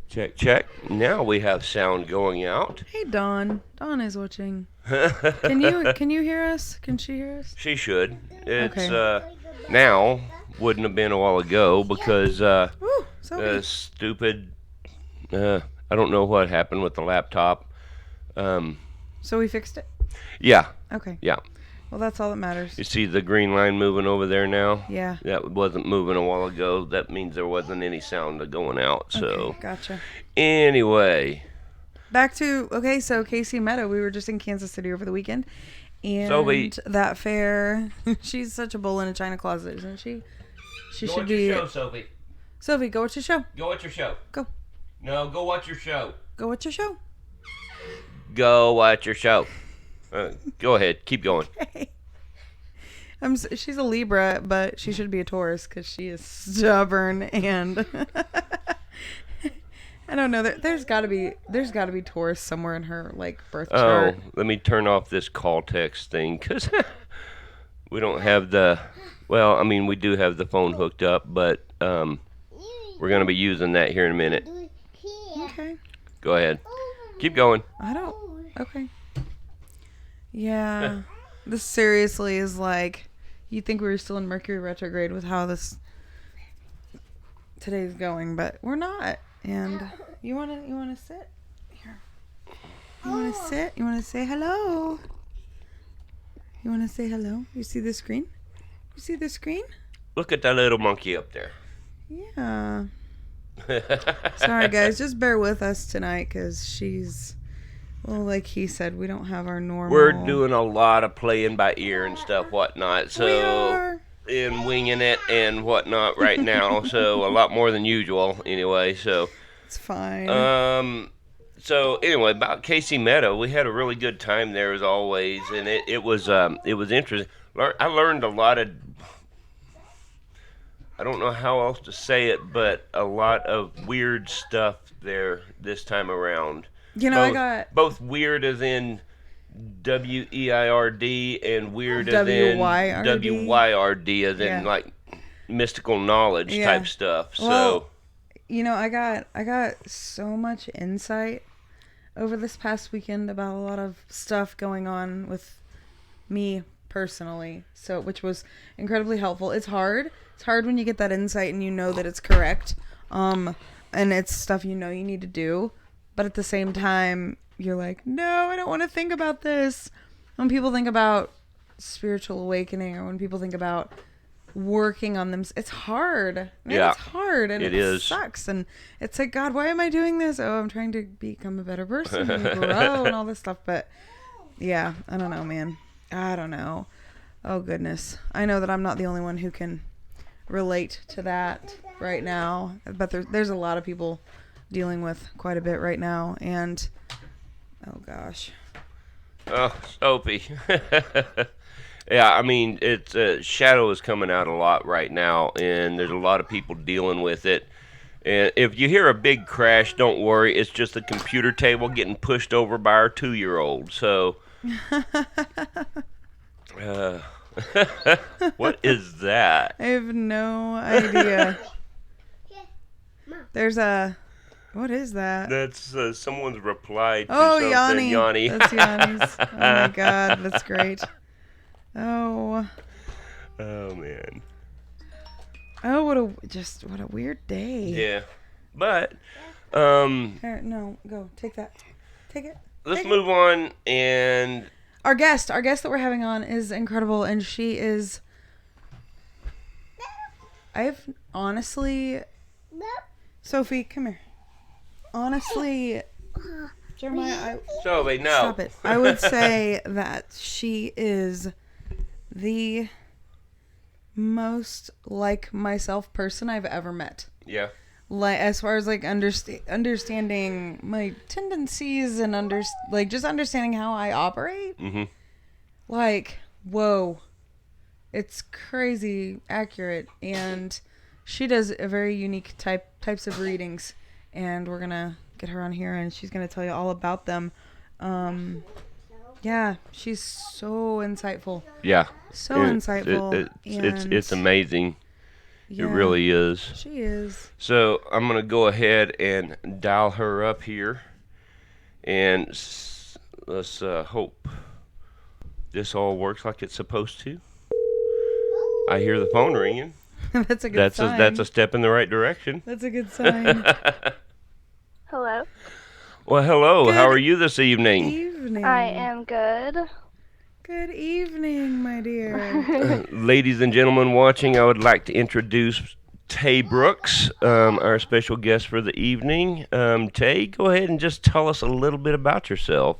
Check, check. Now we have sound going out. Hey, Dawn. Dawn is watching. Can you hear us? Can she hear us? She should. It's Okay. now wouldn't have been a while ago because Ooh, Sophie. stupid. I don't know what happened with the laptop. So we fixed it? Yeah, Okay. yeah. Well, that's all that matters. You see the green line moving over there now? Yeah. That wasn't moving a while ago. That means there wasn't any sound going out. So Okay, gotcha. anyway, back to okay. So Casey Meadow, we were just in Kansas City over the weekend, and that fair. She's such a bull in a china closet, isn't she? She Go should watch be. your show, Sophie. Sophie, go watch your show. Go watch your show. Go. No, go watch your show. Go watch your show. Go watch your show. Go ahead. Keep going. She's a Libra, but she should be a Taurus because she is stubborn and I don't know. There's got to be Taurus somewhere in her like birth chart. Oh, let me turn off this call text thing because we don't have the. Well, I mean, we do have the phone hooked up, but we're gonna be using that here in a minute. Okay. Go ahead. Keep going. I don't. Okay. Yeah. This seriously is like. You'd think we were still in Mercury retrograde with how today's going, but we're not. And you wanna sit here? You wanna sit? You wanna say hello? You wanna say hello? You see the screen? You see the screen? Look at that little monkey up there. Yeah. Sorry guys, just bear with us tonight because she's. Well, like he said, we don't have our normal. We're doing a lot of playing by ear and stuff, whatnot. So, we are. And winging it and whatnot right now. So a lot more than usual, anyway. So it's fine. So anyway, about Casey Meadow, we had a really good time there as always, and it was interesting. I learned a lot of. I don't know how else to say it, but a lot of weird stuff there this time around. You know, I got both weird as in WEIRD and weird as in WYRD as in like mystical knowledge type stuff. So, you know, I got so much insight over this past weekend about a lot of stuff going on with me personally. So, which was incredibly helpful. It's hard. It's hard when you get that insight and you know that it's correct. And it's stuff you know you need to do. But at the same time, you're like, no, I don't want to think about this. When people think about spiritual awakening or when people think about working on them, it's hard. Man, yeah. It's hard and it sucks. And it's like, God, why am I doing this? Oh, I'm trying to become a better person and grow and all this stuff. But yeah, I don't know, man. I don't know. Oh, goodness. I know that I'm not the only one who can relate to that right now. But there's a lot of people dealing with quite a bit right now, and oh gosh. Oh, Sophie. Yeah, I mean, it's shadow is coming out a lot right now, and there's a lot of people dealing with it. And if you hear a big crash, don't worry. It's just the computer table getting pushed over by our 2-year-old. So, what is that? I have no idea. There's a. What is that? That's someone's reply to something. Yanni. That's Yanni's. Oh my God, that's great. Oh. Oh man. Oh, what a weird day. Yeah, but Here, no, go take that. Take it. Let's move on. And our guest that we're having on is incredible, and she is. I've honestly. Sophie, come here. Honestly, Jeremiah, Sophie, no. Stop it. I would say that she is the most like myself person I've ever met. Yeah. Like as far as like understanding my tendencies and just understanding how I operate. Mm-hmm. Like, whoa, it's crazy accurate, and she does a very unique types of readings. And we're going to get her on here, and she's going to tell you all about them. Yeah, she's so insightful. Yeah. So insightful. It's amazing. Yeah, it really is. She is. So I'm going to go ahead and dial her up here. And let's hope this all works like it's supposed to. I hear the phone ringing. That's a good sign. That's a step in the right direction. That's a good sign. Hello. Well, hello. How are you this evening? I am good. Good evening, my dear. Ladies and gentlemen watching, I would like to introduce Tay Brooks, our special guest for the evening. Tay, go ahead and just tell us a little bit about yourself.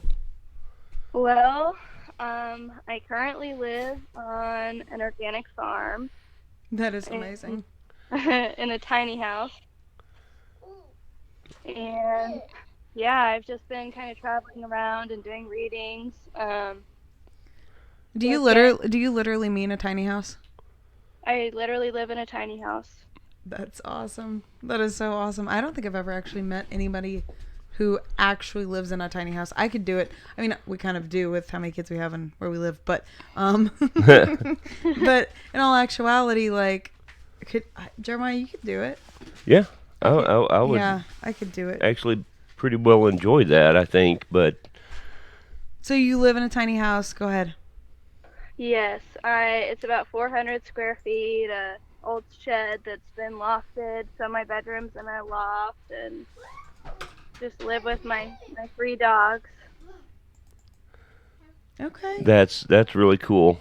Well, I currently live on an organic farm That is in, amazing. in a tiny house. And yeah, I've just been kind of traveling around and doing readings, looking. Do you literally mean a tiny house? I literally live in a tiny house. That's awesome. That is so awesome. I don't think I've ever actually met anybody who actually lives in a tiny house. I could do it. I mean, we kind of do with how many kids we have and where we live, but but in all actuality, like, Jeremiah, you could do it. Yeah, I, I could, I would yeah, I could do it. actually pretty well enjoy that, I think. But So you live in a tiny house. Go ahead. Yes, it's about 400 square feet, a old shed that's been lofted, so my bedroom's in a loft, and just live with my three dogs. Okay. that's really cool.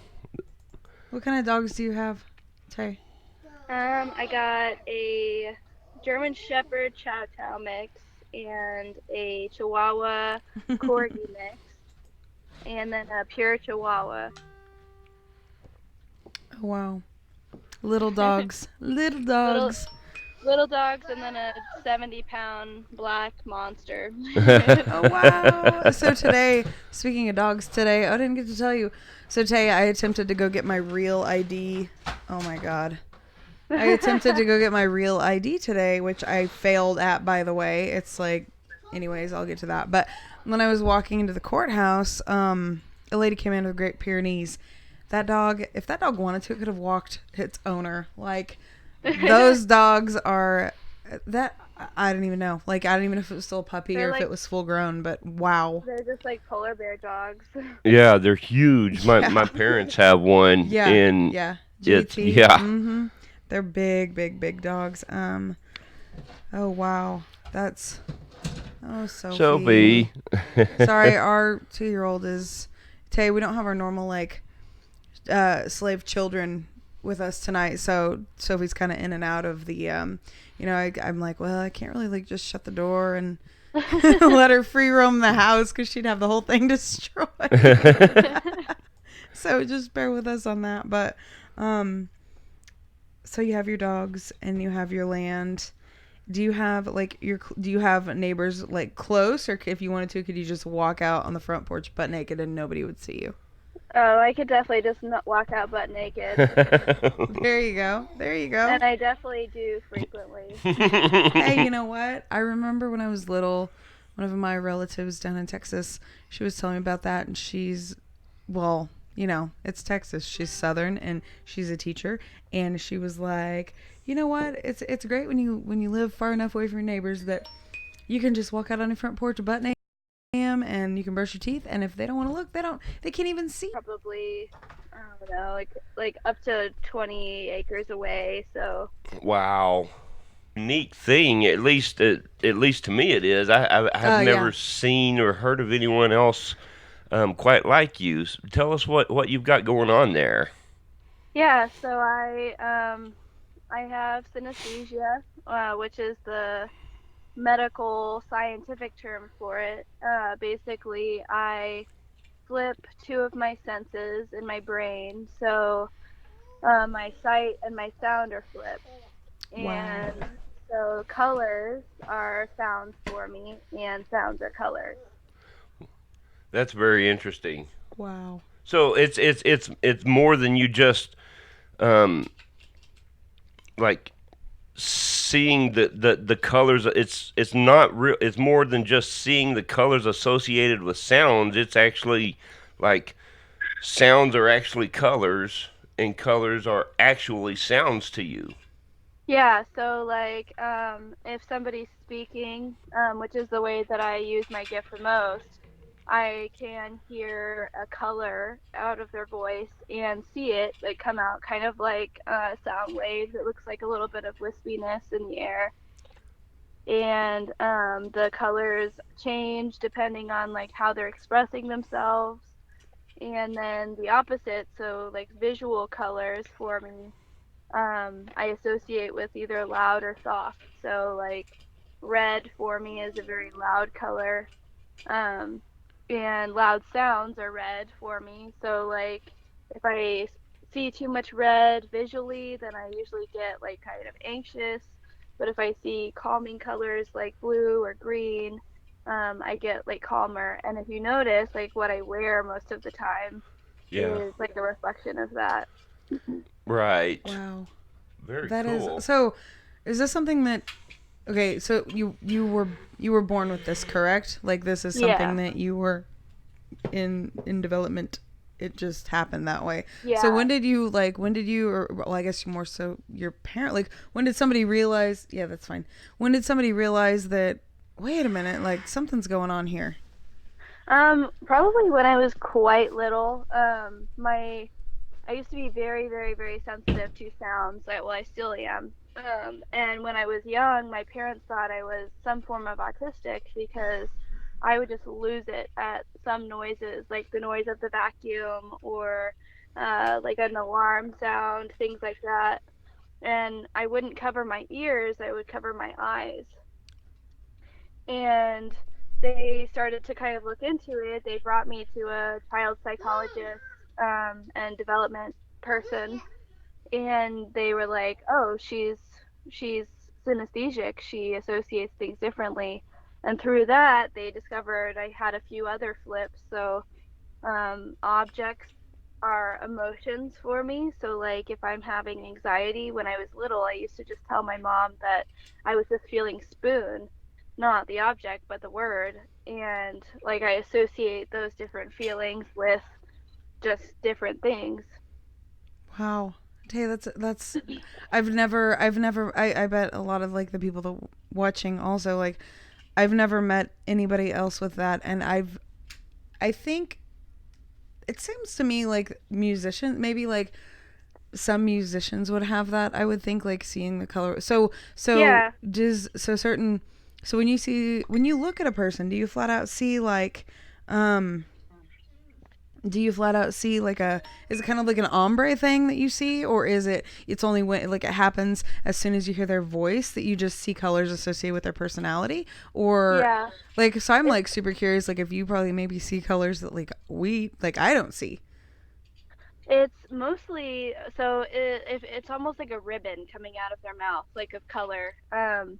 What kind of dogs do you have, Tay? I got a German Shepherd Chow Chow mix and a Chihuahua Corgi mix, and then a pure Chihuahua. Wow. Little dogs. Little Little dogs. little dogs, and then a 70-pound black monster. Oh wow! So today, speaking of dogs, today I didn't get to tell you. So today I attempted to go get my real ID. Oh my god! I attempted to go get my real ID today, which I failed at. By the way, it's like, anyways, I'll get to that. But when I was walking into the courthouse, a lady came in with Great Pyrenees. That dog, if that dog wanted to, it could have walked its owner. Like, those dogs are that I don't even know. Like, I don't even know if it was still a puppy They're or if like it was full grown, but wow. they're just like polar bear dogs. Yeah, they're huge. My Yeah. my parents have one, Yeah. and Yeah. it's GT. yeah. Mhm. They're big, big, big dogs. Oh wow. That's So Sophie. be. Sorry, our 2-year-old is Tay, we don't have our normal like slave children with us tonight, so Sophie's kind of in and out of the I'm like, well, I can't really like just shut the door and let her free roam the house because she'd have the whole thing destroyed. So just bear with us on that. But so you have your dogs and you have your land. Do you have like do you have neighbors like close, or if you wanted to, could you just walk out on the front porch butt naked and nobody would see you? Oh, I could definitely just not walk out butt naked, There you go. There you go. and I definitely do frequently. Hey, you know what? I remember when I was little, one of my relatives down in Texas, she was telling me about that, and well, it's Texas. She's Southern, and she's a teacher, and she was like, you know what? It's great when you live far enough away from your neighbors that you can just walk out on your front porch butt naked, and you can brush your teeth, and if they don't want to look, they can't even see. Probably, I don't know, like up to 20 acres away. So Wow. Unique thing, at least to me it is. I have Yeah. never seen or heard of anyone else quite like you. Tell us what you've got going on there. yeah, so I have synesthesia, which is the medical scientific term for it. Basically, I flip two of my senses in my brain, so my sight and my sound are flipped. Wow. And so colors are sounds for me, and sounds are colors. That's very interesting. Wow. So it's more than you just um, like seeing the colors. It's not real. It's more than just seeing the colors associated with sounds. It's actually like sounds are actually colors, and colors are actually sounds to you. Yeah, so like if somebody's speaking, which is the way that I use my gift the most, I can hear a color out of their voice and see it like come out kind of like sound waves. It looks like a little bit of wispiness in the air. And the colors change depending on like how they're expressing themselves. And then the opposite, so like visual colors for me, I associate with either loud or soft. So like red for me is a very loud color. Um, and loud sounds are red for me. So like if I see too much red visually, then I usually get like kind of anxious. But if I see calming colors like blue or green, I get like calmer. And if you notice, like what I wear most of the time Yeah. is like a reflection of that. Right. Wow. Very That is cool. so. Is this something that? Okay, so you were born with this, correct? Like this is something Yeah, that you were in development. It just happened that way. So yeah. when did you or well, I guess more so your parent, like when did somebody realize? Yeah, that's fine. When did somebody realize that? Wait a minute, like something's going on here. Probably when I was quite little. I used to be very, very, very sensitive to sounds. Well, I still am. And when I was young, my parents thought I was some form of autistic because I would just lose it at some noises, like the noise of the vacuum or like an alarm sound, things like that. And I wouldn't cover my ears, I would cover my eyes. And they started to kind of look into it. They brought me to a child psychologist and development person, and they were like, "Oh, she's synesthesic. She associates things differently." And through that, they discovered I had a few other flips. So objects are emotions for me. So like if I'm having anxiety, when I was little, I used to just tell my mom that I was just feeling spoon, not the object, but the word. And like I associate those different feelings with just different things. Wow. Hey, that's I've never I bet a lot of like the people that watching also like I've never met anybody else with that, and I think it seems to me like musicians, maybe like some musicians would have that. I would think like seeing the color. So Yeah. does so certain so when you look at a person, do you flat out see like um do you flat out see like a is it kind of like an ombre thing that you see, or is it's only when like it happens as soon as you hear their voice that you just see colors associated with their personality, or Yeah. like so I'm It's like super curious like if you probably maybe see colors that like I don't see. It's mostly if it's almost like a ribbon coming out of their mouth, like of color.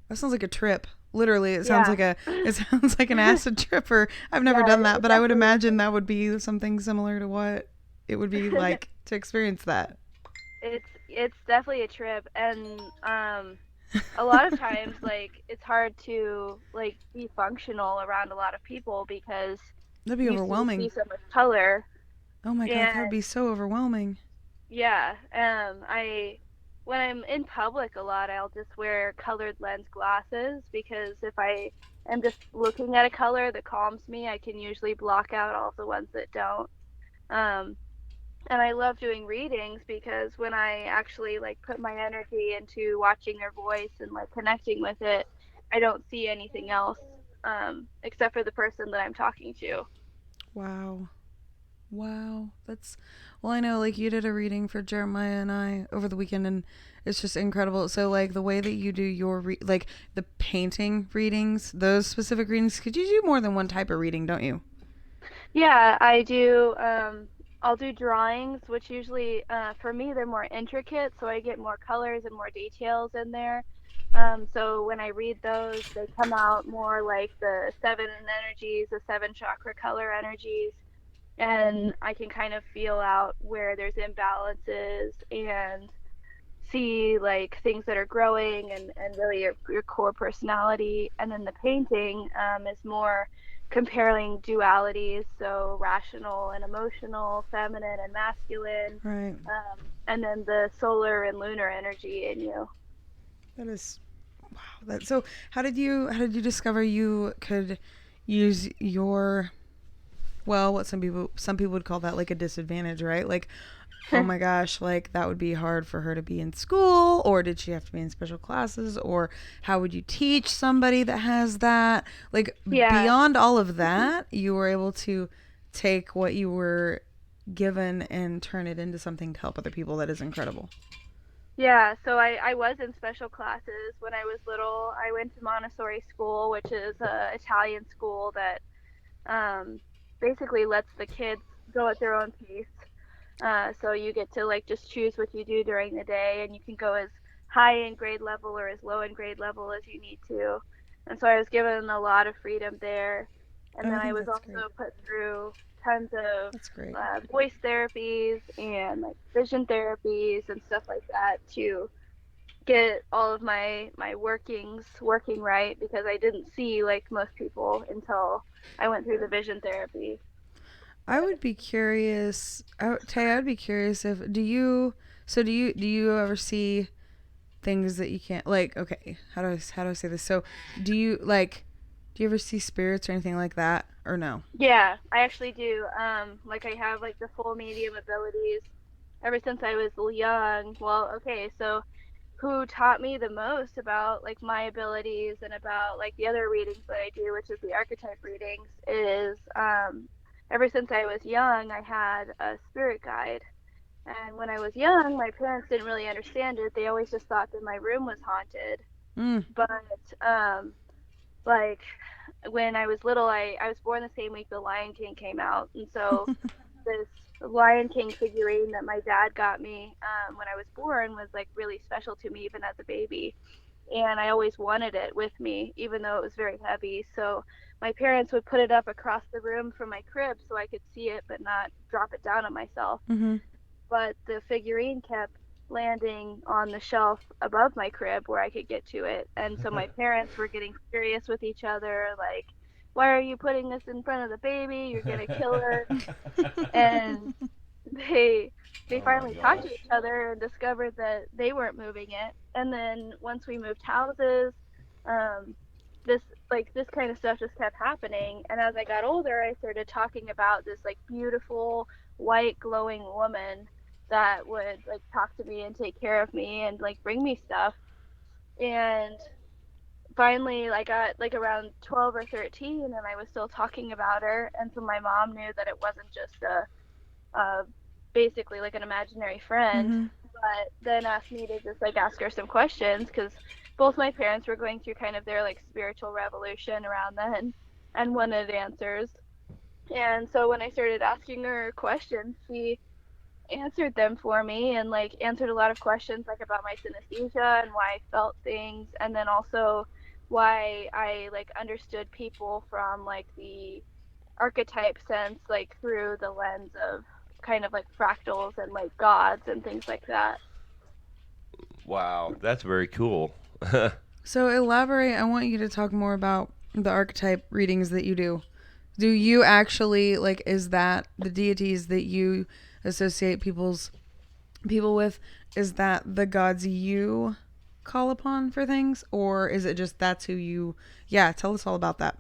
That sounds like a trip. Literally, it sounds Yeah. like it sounds like an acid trip. Or I've never Yeah, done that, it but I would definitely imagine that would be something similar to what it would be like to experience that. it's definitely a trip, and a lot of times like it's hard to like be functional around a lot of people because That'd be see overwhelming. so much color. Oh my god, that would And be so overwhelming. yeah, I when I'm in public a lot, I'll just wear colored lens glasses because if I am just looking at a color that calms me, I can usually block out all the ones that don't. Um, and I love doing readings because when I actually like put my energy into watching their voice and like connecting with it, I don't see anything else except for the person that I'm talking to. Wow. Wow. That's well, I know like you did a reading for Jeremiah and I over the weekend, and it's just incredible. So like the way that you do your like the painting readings, those specific readings, could you do more than one type of reading, don't you? Yeah, I do. I'll do drawings, which usually, for me, they're more intricate, so I get more colors and more details in there. So when I read those, they come out more like the seven energies, the seven chakra color energies, and I can kind of feel out where there's imbalances and see like things that are growing and really your core personality. And then the painting is more comparing dualities, so rational and emotional, feminine and masculine, Right. and then the solar and lunar energy in you. That is wow. That so how did you discover you could use your well, what some people would call that like a disadvantage, right? Like, oh my gosh, like that would be hard for her to be in school, or did she have to be in special classes, or how would you teach somebody that has that? Like Yeah. beyond all of that, you were able to take what you were given and turn it into something to help other people. That is incredible. Yeah, so I was in special classes when I was little. I went to Montessori school, which is a Italian school that um, basically lets the kids go at their own pace. So you get to like just choose what you do during the day, and you can go as high in grade level or as low in grade level as you need to. And so I was given a lot of freedom there. And Oh, then I I think was that's great. also put through tons of That's great. voice therapies and like vision therapies and stuff like that to get all of my workings working right because I didn't see like most people until I went through the vision therapy. I would be curious, Tay. I'd be curious if do you. So do you ever see things that you can't like? Okay, how do I say this? So do you like? Do you ever see spirits or anything like that, or no? Yeah, I actually do. Like I have like the full medium abilities ever since I was young. Well, okay, so who taught me the most about like my abilities and about like the other readings that I do, which is the archetype readings, is ever since I was young, I had a spirit guide. And when I was young, my parents didn't really understand it. They always just thought that my room was haunted. Mm. But um, like when I was little, I was born the same week the Lion King came out, and so this Lion King figurine that my dad got me when I was born was like really special to me even as a baby. And I always wanted it with me, even though it was very heavy. So my parents would put it up across the room from my crib so I could see it but not drop it down on myself. Mhm. But the figurine kept landing on the shelf above my crib where I could get to it. And so my parents were getting furious with each other, like, why are you putting this in front of the baby? You're gonna kill her. And they they Oh my finally talked to gosh. each other and discovered that they weren't moving it. And then once we moved houses, um, this this kind of stuff just kept happening. And as I got older, I started talking about this like beautiful white glowing woman that would like talk to me and take care of me and like bring me stuff. And finally I got like around 12 or 13 and I was still talking about her, and so my mom knew that it wasn't just a basically like an imaginary friend, Mhm. but then asked me to just like ask her some questions because both my parents were going through kind of their like spiritual revolution around then and wanted answers. And so when I started asking her questions, she answered them for me and like answered a lot of questions like about my synesthesia and why I felt things, and then also why I like understood people from like the archetype sense, like through the lens of kind of like fractals and like gods and things like that. Wow, that's very cool. So elaborate. I want you to talk more about the archetype readings that you do. Do you actually like? Is that the deities that you associate people with? Is that the gods you call upon for things, or is it just that's who you? Yeah, tell us all about that.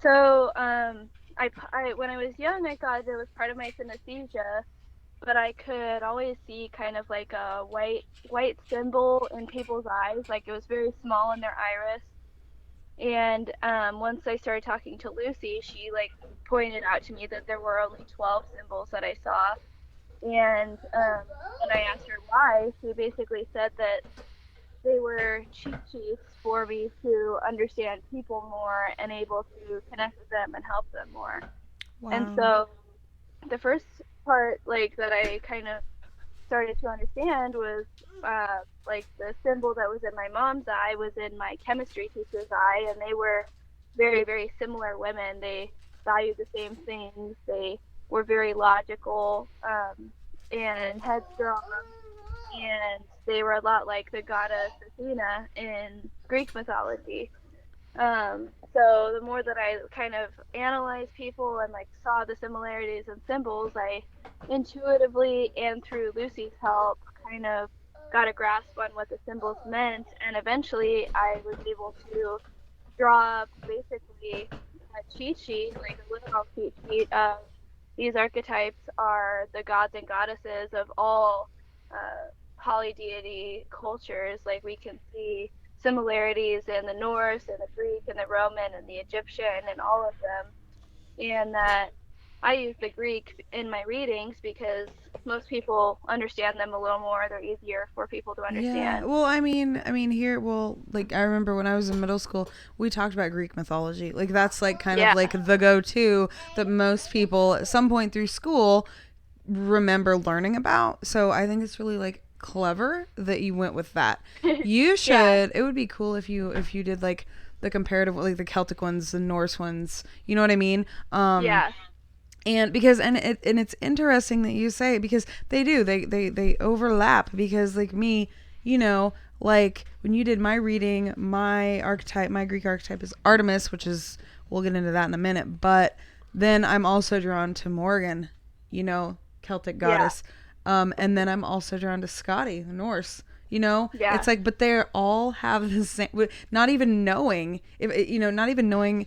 So, I when I was young, I thought it was part of my synesthesia, but I could always see kind of like a white symbol in people's eyes, like it was very small in their iris. And once I started talking to Lucy, she like pointed out to me that there were only 12 symbols that I saw. And when I asked her why, she basically said that they were cheat sheets for me to understand people more and able to connect with them and help them more. And Wow. so the first part like that I kind of started to understand was like the symbol that was in my mom's eye was in my chemistry teacher's eye, and they were very, very similar women. They valued the same things. They were very logical and headstrong, and they were a lot like the goddess Athena in Greek mythology. So the more that I kind of analyzed people and like saw the similarities and symbols, I intuitively and through Lucy's help kind of got a grasp on what the symbols meant, and eventually I was able to draw up basically a cheat sheet, like a literal cheat sheet of these archetypes are the gods and goddesses of all polydeity cultures. Like we can see similarities in the Norse and the Greek and the Roman and the Egyptian and all of them, and that I use the Greek in my readings because most people understand them a little more. They're easier for people to Yeah. understand. Well, I mean here, well, like I remember when I was in middle school, we talked about Greek mythology. Like that's like kind of Yeah. like the go-to that most people at some point through school remember learning about. So I think it's really like clever that you went with that. You Yeah. should. It would be cool if you did like the comparative, like the Celtic ones, the Norse ones. You know what I mean? Yeah. And because and it's interesting that you say, because they do, they overlap, because like me, you know, like when you did my reading, my archetype, my Greek archetype is Artemis, which is, we'll get into that in a minute, but then I'm also drawn to Morgan, you know, Celtic Yeah. goddess. And then I'm also drawn to Scotty, the Norse. You know, Yeah. it's like, but they all have the same. Not even knowing, if you know, not even knowing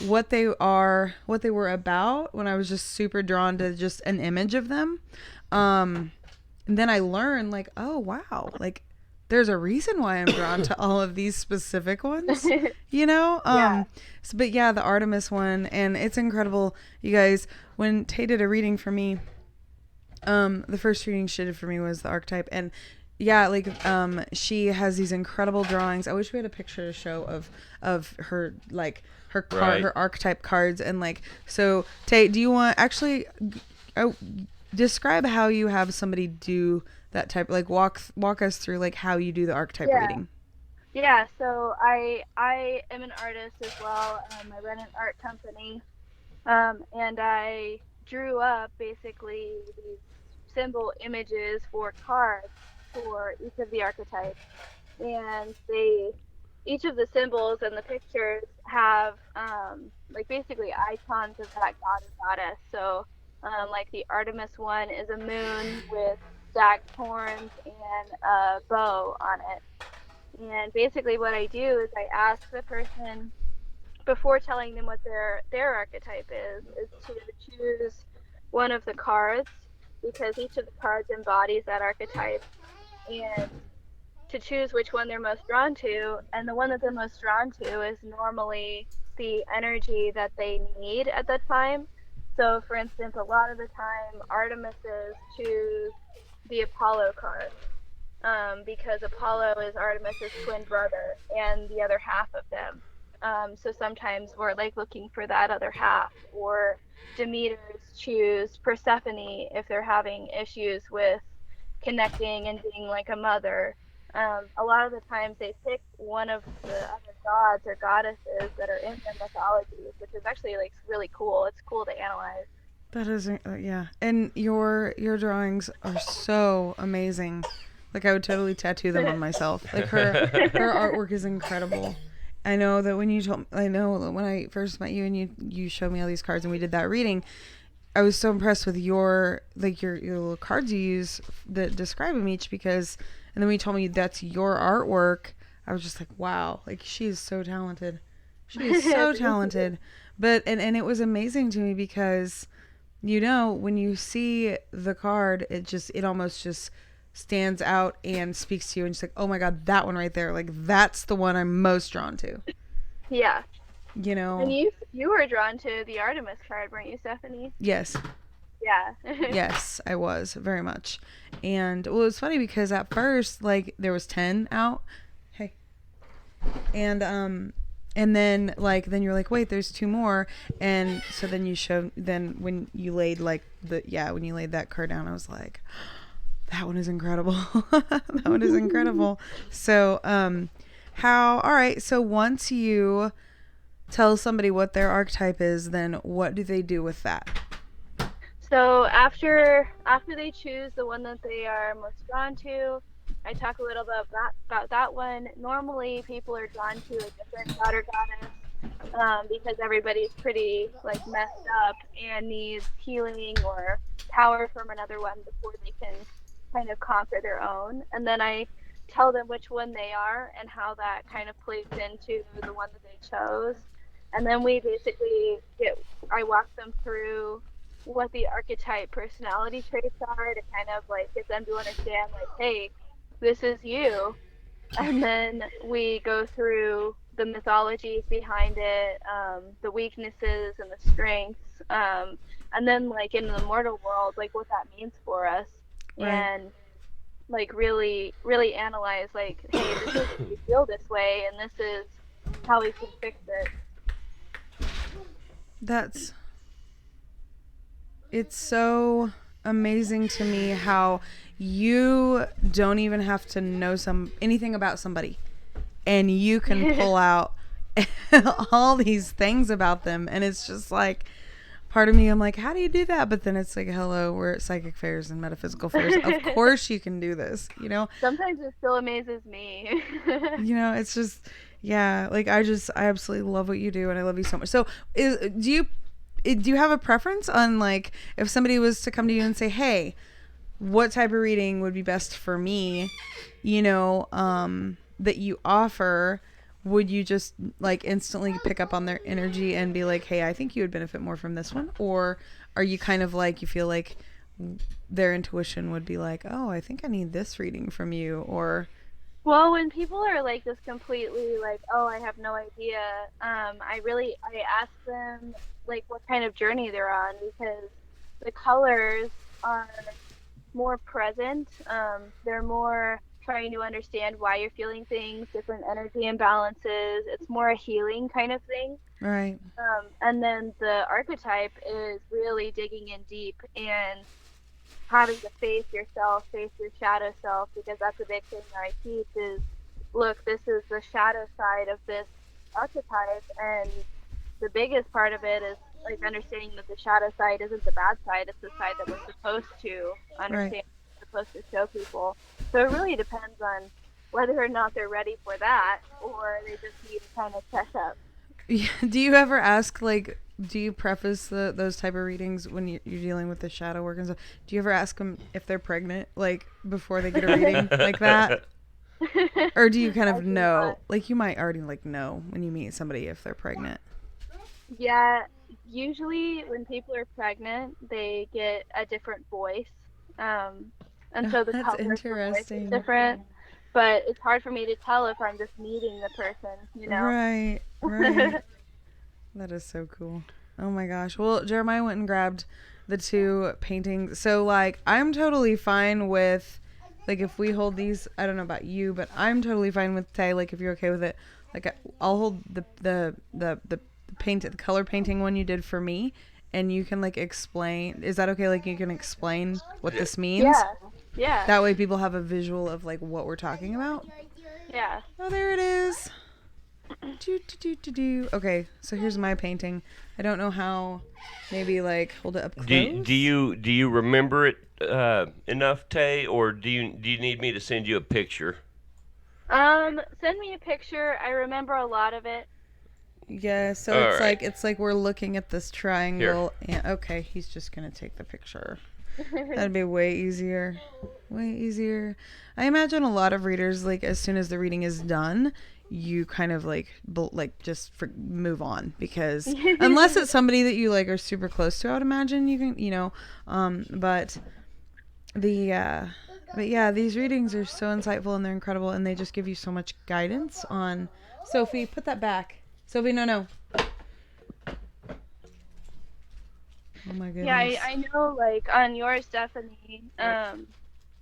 what they are, what they were about. When I was just super drawn to just an image of them, um, and then I learned like, oh wow, like there's a reason why I'm drawn to all of these specific ones. You know, Yeah. but yeah, the Artemis one, and it's incredible, you guys. When Tay did a reading for me, the first reading she did for me was the archetype, and yeah, like she has these incredible drawings. I wish we had a picture to show of her, like her Right. her archetype cards. And like, so Tay, do you want actually oh, describe how you have somebody do that type, like walk us through like how you do the archetype Yeah. reading. Yeah. So I am an artist as well. I run an art company. And I drew up basically these symbol images for cards for each of the archetypes. And each of the symbols and the pictures have like basically icons of that god or goddess. So like the Artemis one is a moon with stacked horns and a bow on it. And basically what I do is I ask the person before telling them what their archetype is to choose one of the cards, because each of the cards embodies that archetype, and to choose which one they're most drawn to. And the one that they're most drawn to is normally the energy that they need at that time. So for instance, a lot of the time Artemises choose the Apollo card, because Apollo is Artemis's twin brother and the other half of them. So sometimes we're like looking for that other half, or Demeters choose Persephone if they're having issues with connecting and being like a mother. A lot of the times they pick one of the other gods or goddesses that are in their mythologies, which is actually like really cool. It's cool to analyze. That is, yeah. And your drawings are so amazing. Like I would totally tattoo them on myself. Like her artwork is incredible. I know that when you told, I know that when I first met you and you showed me all these cards and we did that reading, I was so impressed with your, like your little cards you use that describe them each, because, and then when you told me that's your artwork, I was just like, wow, like she is so talented. She is so talented. But and it was amazing to me because, you know, when you see the card, it almost just stands out and speaks to you, and just like, oh my god, that one right there, like that's the one I'm most drawn to. Yeah. You And know? you were drawn to the Artemis card, weren't you, Stephanie? Yes. Yeah. Yes, I was very much. And well, it was funny because at first, like there was 10 out. Hey. And then like then you're like, wait, there's two more. And so then you showed, then when you laid like when you laid that card down, I was like, that one is incredible. That one is incredible. So how, all right, so once you tell somebody what their archetype is, then what do they do with that? So after they choose the one that they are most drawn to, I talk a little about that one. Normally, people are drawn to a different god or goddess, because everybody's pretty like messed up and needs healing or power from another one before they can kind of conquer their own. And then I tell them which one they are and how that kind of plays into the one that they chose. And then we basically I walk them through what the archetype personality traits are to kind of like get them to understand like, hey, this is you. And then we go through the mythologies behind it, the weaknesses and the strengths, and then like in the mortal world, like what that means for us, Right. and like really analyze like, hey, this is we feel this way, and this is how we can fix it. That's it's so amazing to me how you don't even have to know anything about somebody and you can pull out all these things about them, and it's just like part of me, I'm like, how do you do that? But then it's like, hello, we're at psychic fairs and metaphysical fairs, of course you can do this, you know. Sometimes it still amazes me. You know, it's just, yeah, like I absolutely love what you do, and I love you so much. So do you have a preference on, like, if somebody was to come to you and say, hey, what type of reading would be best for me, you know, that you offer? Would you just like instantly pick up on their energy and be like, hey, I think you would benefit more from this one? Or are you kind of like, you feel like their intuition would be like, oh, I think I need this reading from you? Or Well, when people are like just completely like, oh, I have no idea, I ask them like what kind of journey they're on, because the colors are more present. They're more trying to understand why you're feeling things, different energy imbalances. It's more a healing kind of thing. right, And then the archetype is really digging in deep and having to face yourself, face your shadow self, because that's a big thing that I teach is, look, this is the shadow side of this archetype, and the biggest part of it is like understanding that the shadow side isn't the bad side, it's the side that we're supposed to right. understand, supposed to show people. So it really depends on whether or not they're ready for that, or they just need to kind of catch up. Yeah, do you ever ask, like, do you preface those type of readings when you're dealing with the shadow work and stuff? Do you ever ask them if they're pregnant, like, before they get a reading like that? Or do you kind I of do not. know, like, you might already, like, know when you meet somebody if they're pregnant? Yeah, usually when people are pregnant, they get a different voice. Um, and Oh, so the that's color of the voice is interesting. different. But it's hard for me to tell if I'm just meeting the person, you know? Right, right. That is so cool. Oh my gosh. Well, Jeremiah went and grabbed the two paintings. So, like, I'm totally fine with, like, if we hold these. I don't know about you, but I'm totally fine with Tay. Like, if you're okay with it, like, I'll hold the paint, the color painting one you did for me, and you can, like, explain. Is that okay? Like, you can explain what this means. Yeah, yeah, That way, people have a visual of, like, what we're talking about. yeah. Oh, there it is. Do, do, do, do, do. Okay, so here's my painting. I don't know how. Maybe like hold it up close. Do you remember it enough, Tay, or do you need me to send you a picture? Send me a picture. I remember a lot of it. Yeah, so All right, it's like we're looking at this here. triangle. And okay, he's just gonna take the picture. That'd be way easier. Way easier. I imagine a lot of readers, like, as soon as the reading is done, you kind of like just move on, because unless it's somebody that you like are super close to, I would imagine you can, but the but yeah, these readings are so insightful and they're incredible, and they just give you so much guidance on. Sophie, put that back. Sophie, no. Oh my Yeah, goodness. I know, like on yours, Stephanie,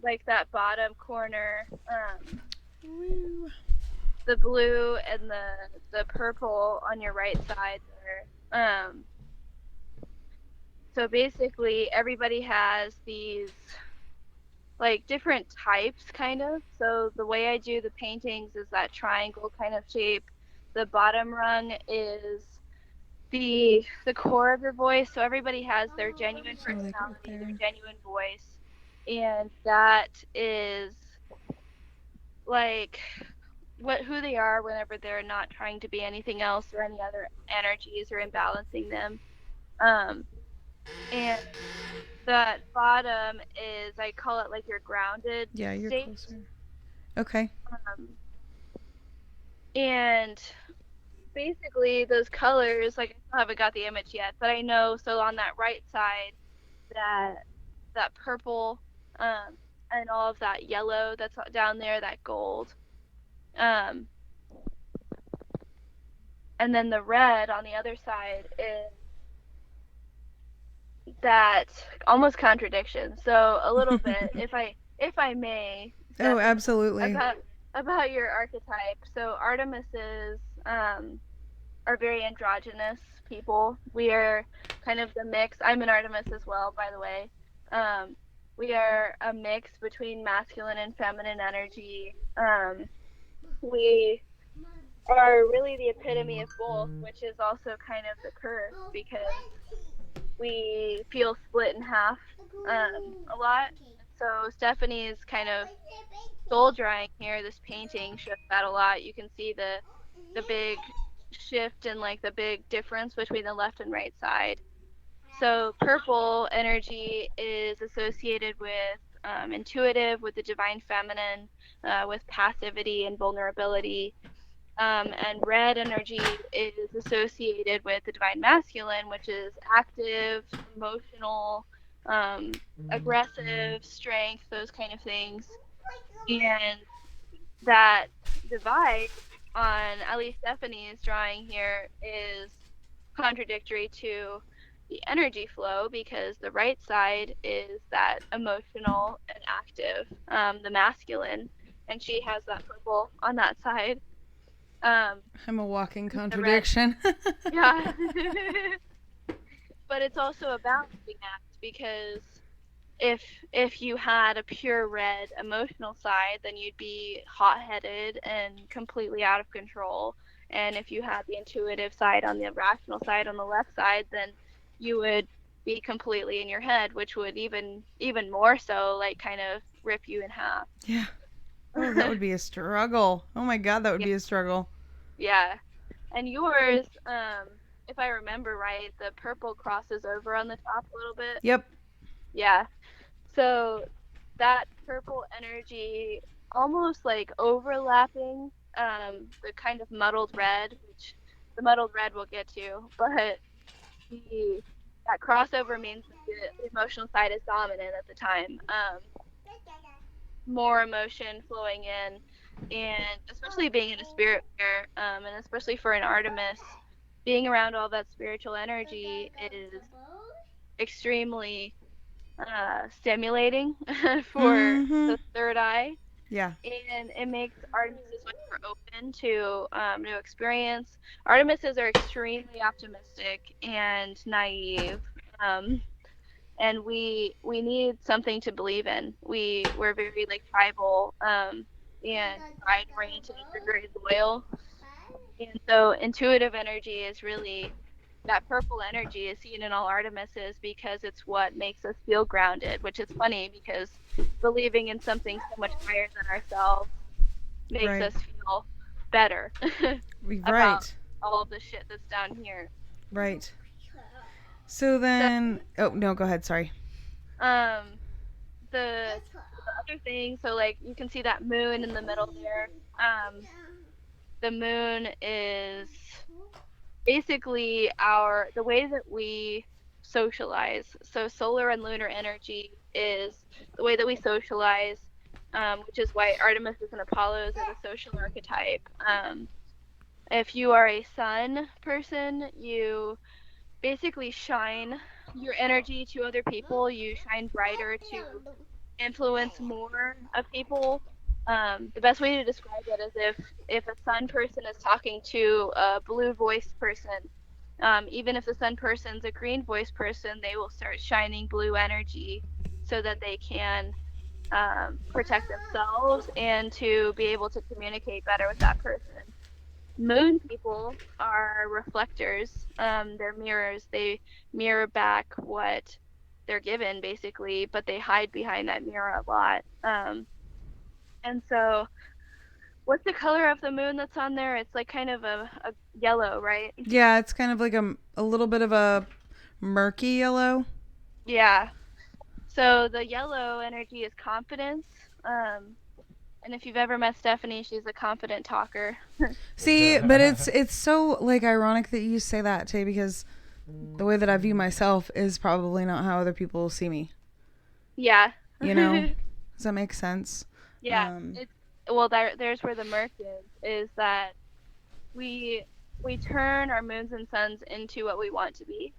like that bottom corner, Woo. the blue and the purple on your right side there. So basically, everybody has these like different types, kind of. So the way I do the paintings is that triangle kind of shape. The bottom rung is the core of your voice. So everybody has their genuine So like right personality, their there. genuine voice, and that is like what who they are whenever they're not trying to be anything else or any other energies or imbalancing them. Um, and that bottom is, I call it like your grounded Yeah, you're state. closer. Okay. Um, and basically those colors, like I still haven't got the image yet, but I know, so on that right side, that that purple, um, and all of that yellow that's down there, that gold, um, And then the red on the other side is that almost contradiction. So a little bit, if I may, Oh, Stephanie, absolutely. about your archetype. So Artemises are very androgynous people. We are kind of the mix. I'm an Artemis as well, by the way. We are a mix between masculine and feminine energy. We are really the epitome of both, which is also kind of the curse because we feel split in half a lot. So Stephanie's kind of soul drawing here, this painting shows that a lot. You can see the big shift and like the big difference between the left and right side. So purple energy is associated with intuitive, with the divine feminine, with passivity and vulnerability. And red energy is associated with the divine masculine, which is active, emotional, aggressive, strength, those kind of things. And that divide on at least Stephanie's drawing here is contradictory to the energy flow because the right side is that emotional and active, the masculine, and she has that purple on that side. I'm a walking The red, contradiction. yeah. But it's also a balancing act because if you had a pure red emotional side, then you'd be hot-headed and completely out of control. And if you had the intuitive side on the rational side on the left side, then you would be completely in your head, which would even more so like kind of rip you in half. Yeah. Oh, that would be a struggle. Oh my God, that would be a struggle. Yeah. And yours, if I remember right, the purple crosses over on the top a little bit. Yep. Yeah. So that purple energy almost like overlapping the kind of muddled red, which the muddled red we'll get to, but that crossover means that the emotional side is dominant at the time. More emotion flowing in, and especially being in a spirit fair, and especially for an Artemis, being around all that spiritual energy is extremely stimulating for the third eye. Yeah. And it makes Artemises much more open to new experience. Artemises are extremely optimistic and naive. And we need something to believe in. We're very like tribal and pride oriented and we're very loyal. And so intuitive energy is really that purple energy is seen in all Artemises because it's what makes us feel grounded, which is funny because believing in something so much higher than ourselves makes us feel better about all of the shit that's down here. Right. So then, oh no, go ahead. Sorry. The other thing, so like you can see that moon in the middle there. The moon is basically the way that we socialize. So solar and lunar energy is the way that we socialize, which is why Artemis and Apollos are the social archetype. If you are a sun person, you basically shine your energy to other people. You shine brighter to influence more of people. The best way to describe it is if a sun person is talking to a blue voiced person, even if the sun person's a green voiced person, they will start shining blue energy so that they can protect themselves and to be able to communicate better with that person. Moon people are reflectors. They're mirrors. They mirror back what they're given basically, but they hide behind that mirror a lot. And so what's the color of the moon that's on there? It's like kind of a yellow, right? Yeah, it's kind of like a little bit of a murky yellow. Yeah. So the yellow energy is confidence. And if you've ever met Stephanie, she's a confident talker. See, but it's so like ironic that you say that, Tay, because the way that I view myself is probably not how other people see me. Yeah. You know? Does that make sense? Yeah. There's where the murk is that we we turn our moons and suns into what we want to be.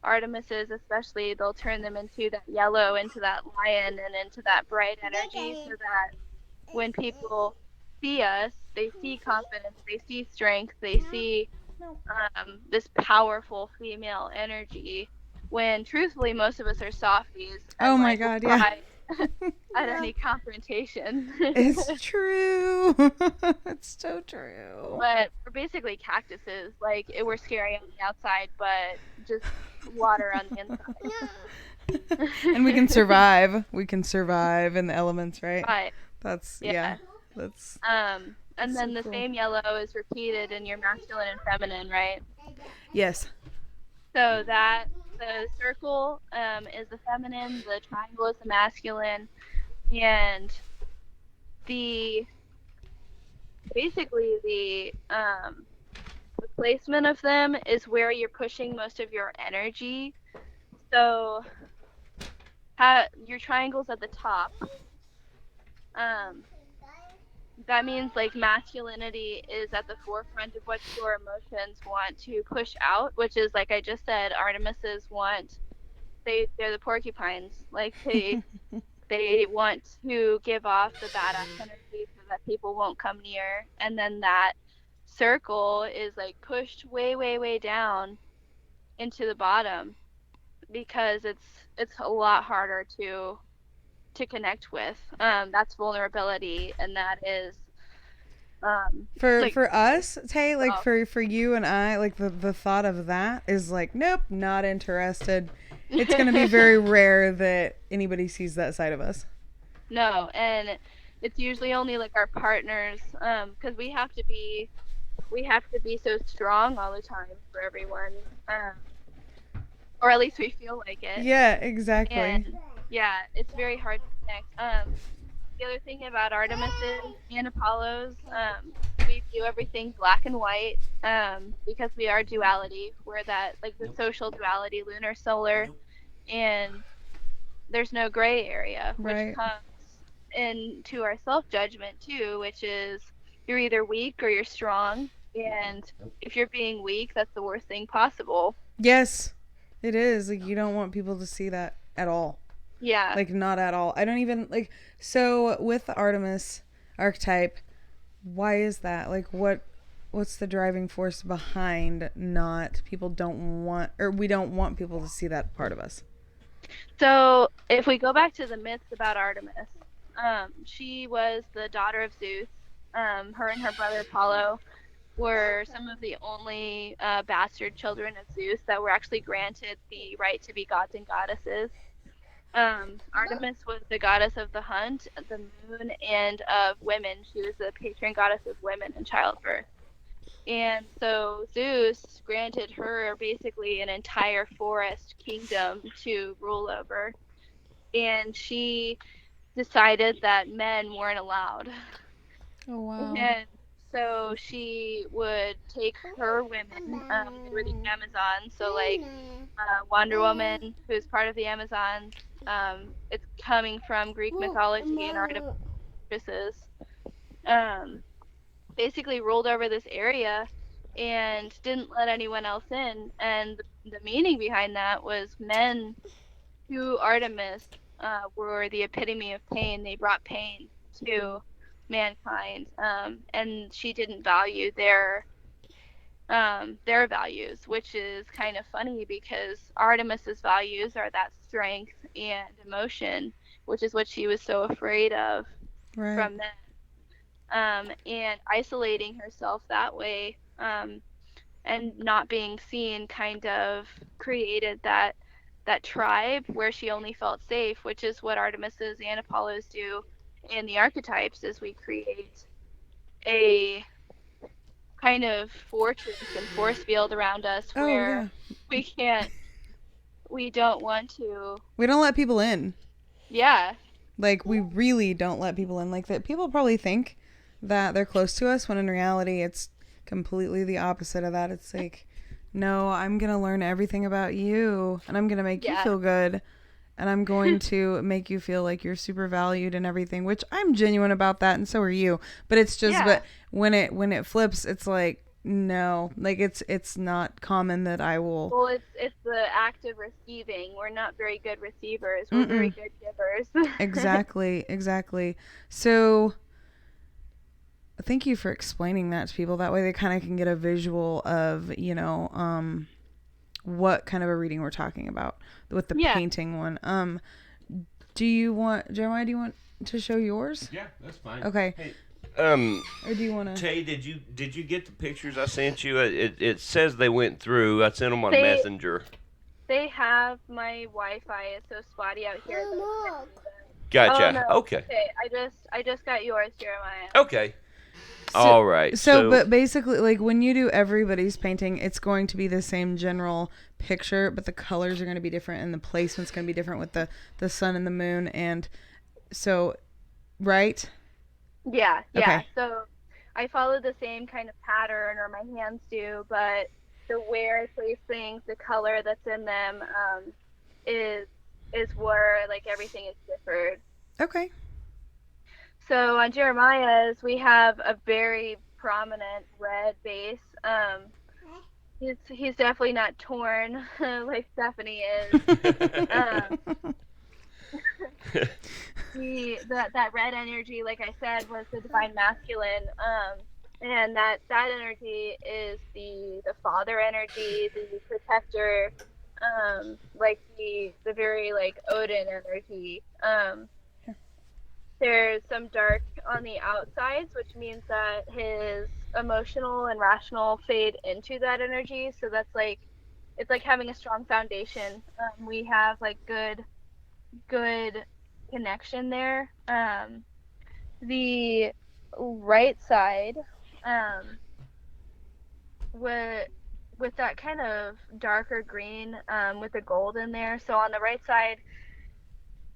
Artemises especially, they'll turn them into that yellow, into that lion, and into that bright energy, so that when people see us, they see confidence, they see strength, they see this powerful female energy. When truthfully, most of us are softies Oh and my like God, will yeah. cry at any confrontation. It's true. It's so true. But we're basically cactuses. Like we're scary on the outside, but just water on the inside. And we can survive. We can survive in the elements, right? Right. That's Yeah. That's And That's then so the cool. same yellow is repeated in your masculine and feminine, right? yes. So that the circle is the feminine, the triangle is the masculine, and the basically the placement of them is where you're pushing most of your energy. So your triangle's at the top. That means like masculinity is at the forefront of what your emotions want to push out, which is like I just said, Artemises want they're the porcupines. Like they want to give off the badass energy so that people won't come near, and then that circle is like pushed way way way down into the bottom because it's a lot harder to connect with. That's vulnerability, and that is like For us, Tay, like oh, for you and I, like the thought of that is like, nope, not interested. It's gonna be very rare that anybody sees that side of us. no, and it's usually only like our partners, because we have to be so strong all the time for everyone, or at least we feel like it. Yeah, exactly. And yeah, it's very hard to connect. The other thing about Artemises and Apollos, we view everything black and white, because we are duality. We're that like the social duality, lunar, solar, and there's no gray area, which Right. comes into our self judgment too, which is you're either weak or you're strong, and if you're being weak, that's the worst thing possible. Yes, it is. Like you don't want people to see that at all. Yeah. Like not at all. I don't even like so with the Artemis archetype, why is that? Like what's the driving force behind not people don't want or we don't want people to see that part of us? So if we go back to the myths about Artemis, she was the daughter of Zeus. Her and her brother Apollo were some of the only bastard children of Zeus that were actually granted the right to be gods and goddesses. Artemis was the goddess of the hunt, the moon, and of women. She was the patron goddess of women and childbirth. And so Zeus granted her basically an entire forest kingdom to rule over. And she decided that men weren't allowed. Oh wow. And so she would take her women, they were the Amazons, so like Wonder Woman, who's part of the Amazons. It's coming from Greek mythology and Artemis. Um, basically ruled over this area and didn't let anyone else in. And the meaning behind that was men to Artemis were the epitome of pain. They brought pain to mankind, and she didn't value their values, which is kind of funny because Artemis's values are that strength and emotion, which is what she was so afraid of Right. from men. And isolating herself that way, and not being seen kind of created that tribe where she only felt safe, which is what Artemis's and Apollo's do in the archetypes, is we create a kind of fortress and force field around us Oh where yeah. we don't want to. We don't let people in. Yeah. Like we really don't let people in like that. People probably think that they're close to us when in reality it's completely the opposite of that. It's like, no, I'm going to learn everything about you and I'm going to make you Yeah. feel good and I'm going to make you feel like you're super valued and everything, which I'm genuine about that and so are you. But it's just Yeah. but when it flips, it's like No, like it's not common that I will. Well, it's the act of receiving. We're not very good receivers. We're very Mm-mm. good givers. Exactly, exactly. So thank you for explaining that to people. That way they kind of can get a visual of, what kind of a reading we're talking about with the Yeah. painting one. Do you want, Jeremiah, do you want to show yours? Yeah, that's fine. Okay. Hey, Or do you want to? Tay, did you get the pictures I sent you? It says they went through. I sent them on They Messenger. they have my Wi-Fi is so spotty out here that I can't see them. Oh Gotcha. no. Okay. Okay. I just got yours, Jeremiah. Okay. So, All right. so, but basically, like when you do everybody's painting, it's going to be the same general picture, but the colors are going to be different, and the placement's going to be different with the sun and the moon, and so, right? Yeah, yeah. Okay. So I follow the same kind of pattern, or my hands do, but the way I place things, the color that's in them, is is where like everything is differed. Okay. So on Jeremiah's, we have a very prominent red base. He's definitely not torn like Stephanie is. Um, that red energy, like I said, was the divine masculine. And that energy is the father energy, the protector, like the very like Odin energy. There's some dark on the outsides, which means that his emotional and rational fade into that energy. So that's like it's like having a strong foundation. We have like good connection there. The right side, um, with with that kind of darker green, with the gold in there. So on the right side,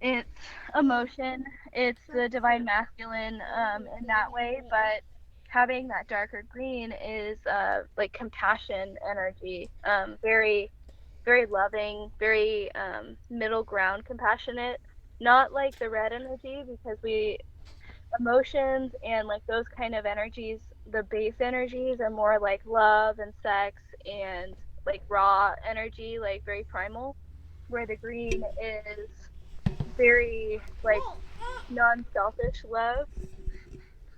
it's emotion. It's the divine masculine, in that way, but having that darker green is like compassion energy. Very very loving, very middle ground compassionate. Not like the red energy because we emotions and like those kind of energies, the base energies are more like love and sex and like raw energy, like very primal, where the green is very like non-selfish love,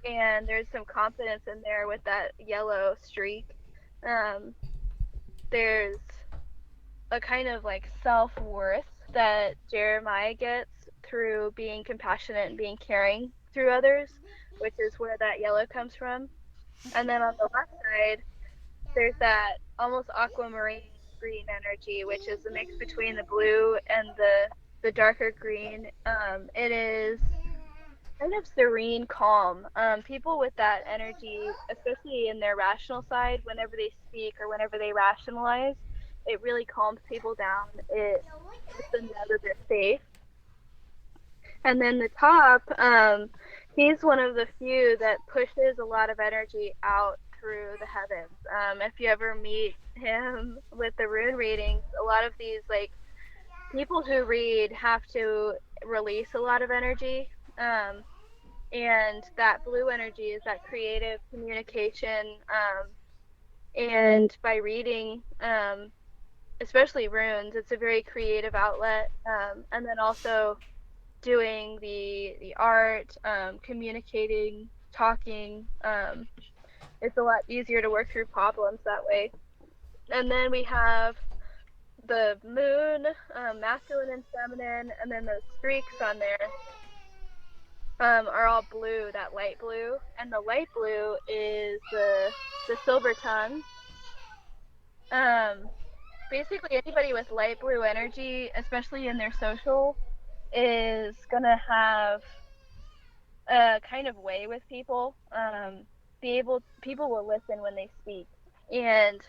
and there's some confidence in there with that yellow streak. Um, there's a kind of like self-worth that Jeremiah gets through being compassionate and being caring through others, which is where that yellow comes from. And then on the left side, there's that almost aquamarine green energy, which is a mix between the blue and the darker green. It is kind of serene calm. People with that energy, especially in their rational side, whenever they speak or whenever they rationalize, it really calms people down. It lets them know that they're safe. And then the top, he's one of the few that pushes a lot of energy out through the heavens. If you ever meet him with the rune readings, a lot of these like people who read have to release a lot of energy. And that blue energy is that creative communication, and by reading, especially runes, it's a very creative outlet, and then also doing the art, communicating, talking, it's a lot easier to work through problems that way. And then we have the moon, masculine and feminine, and then those streaks on there, are all blue, that light blue, and the light blue is the silver tongue. Um, Basically, anybody with light blue energy, especially in their social, is gonna have a kind of way with people. People will listen when they speak, and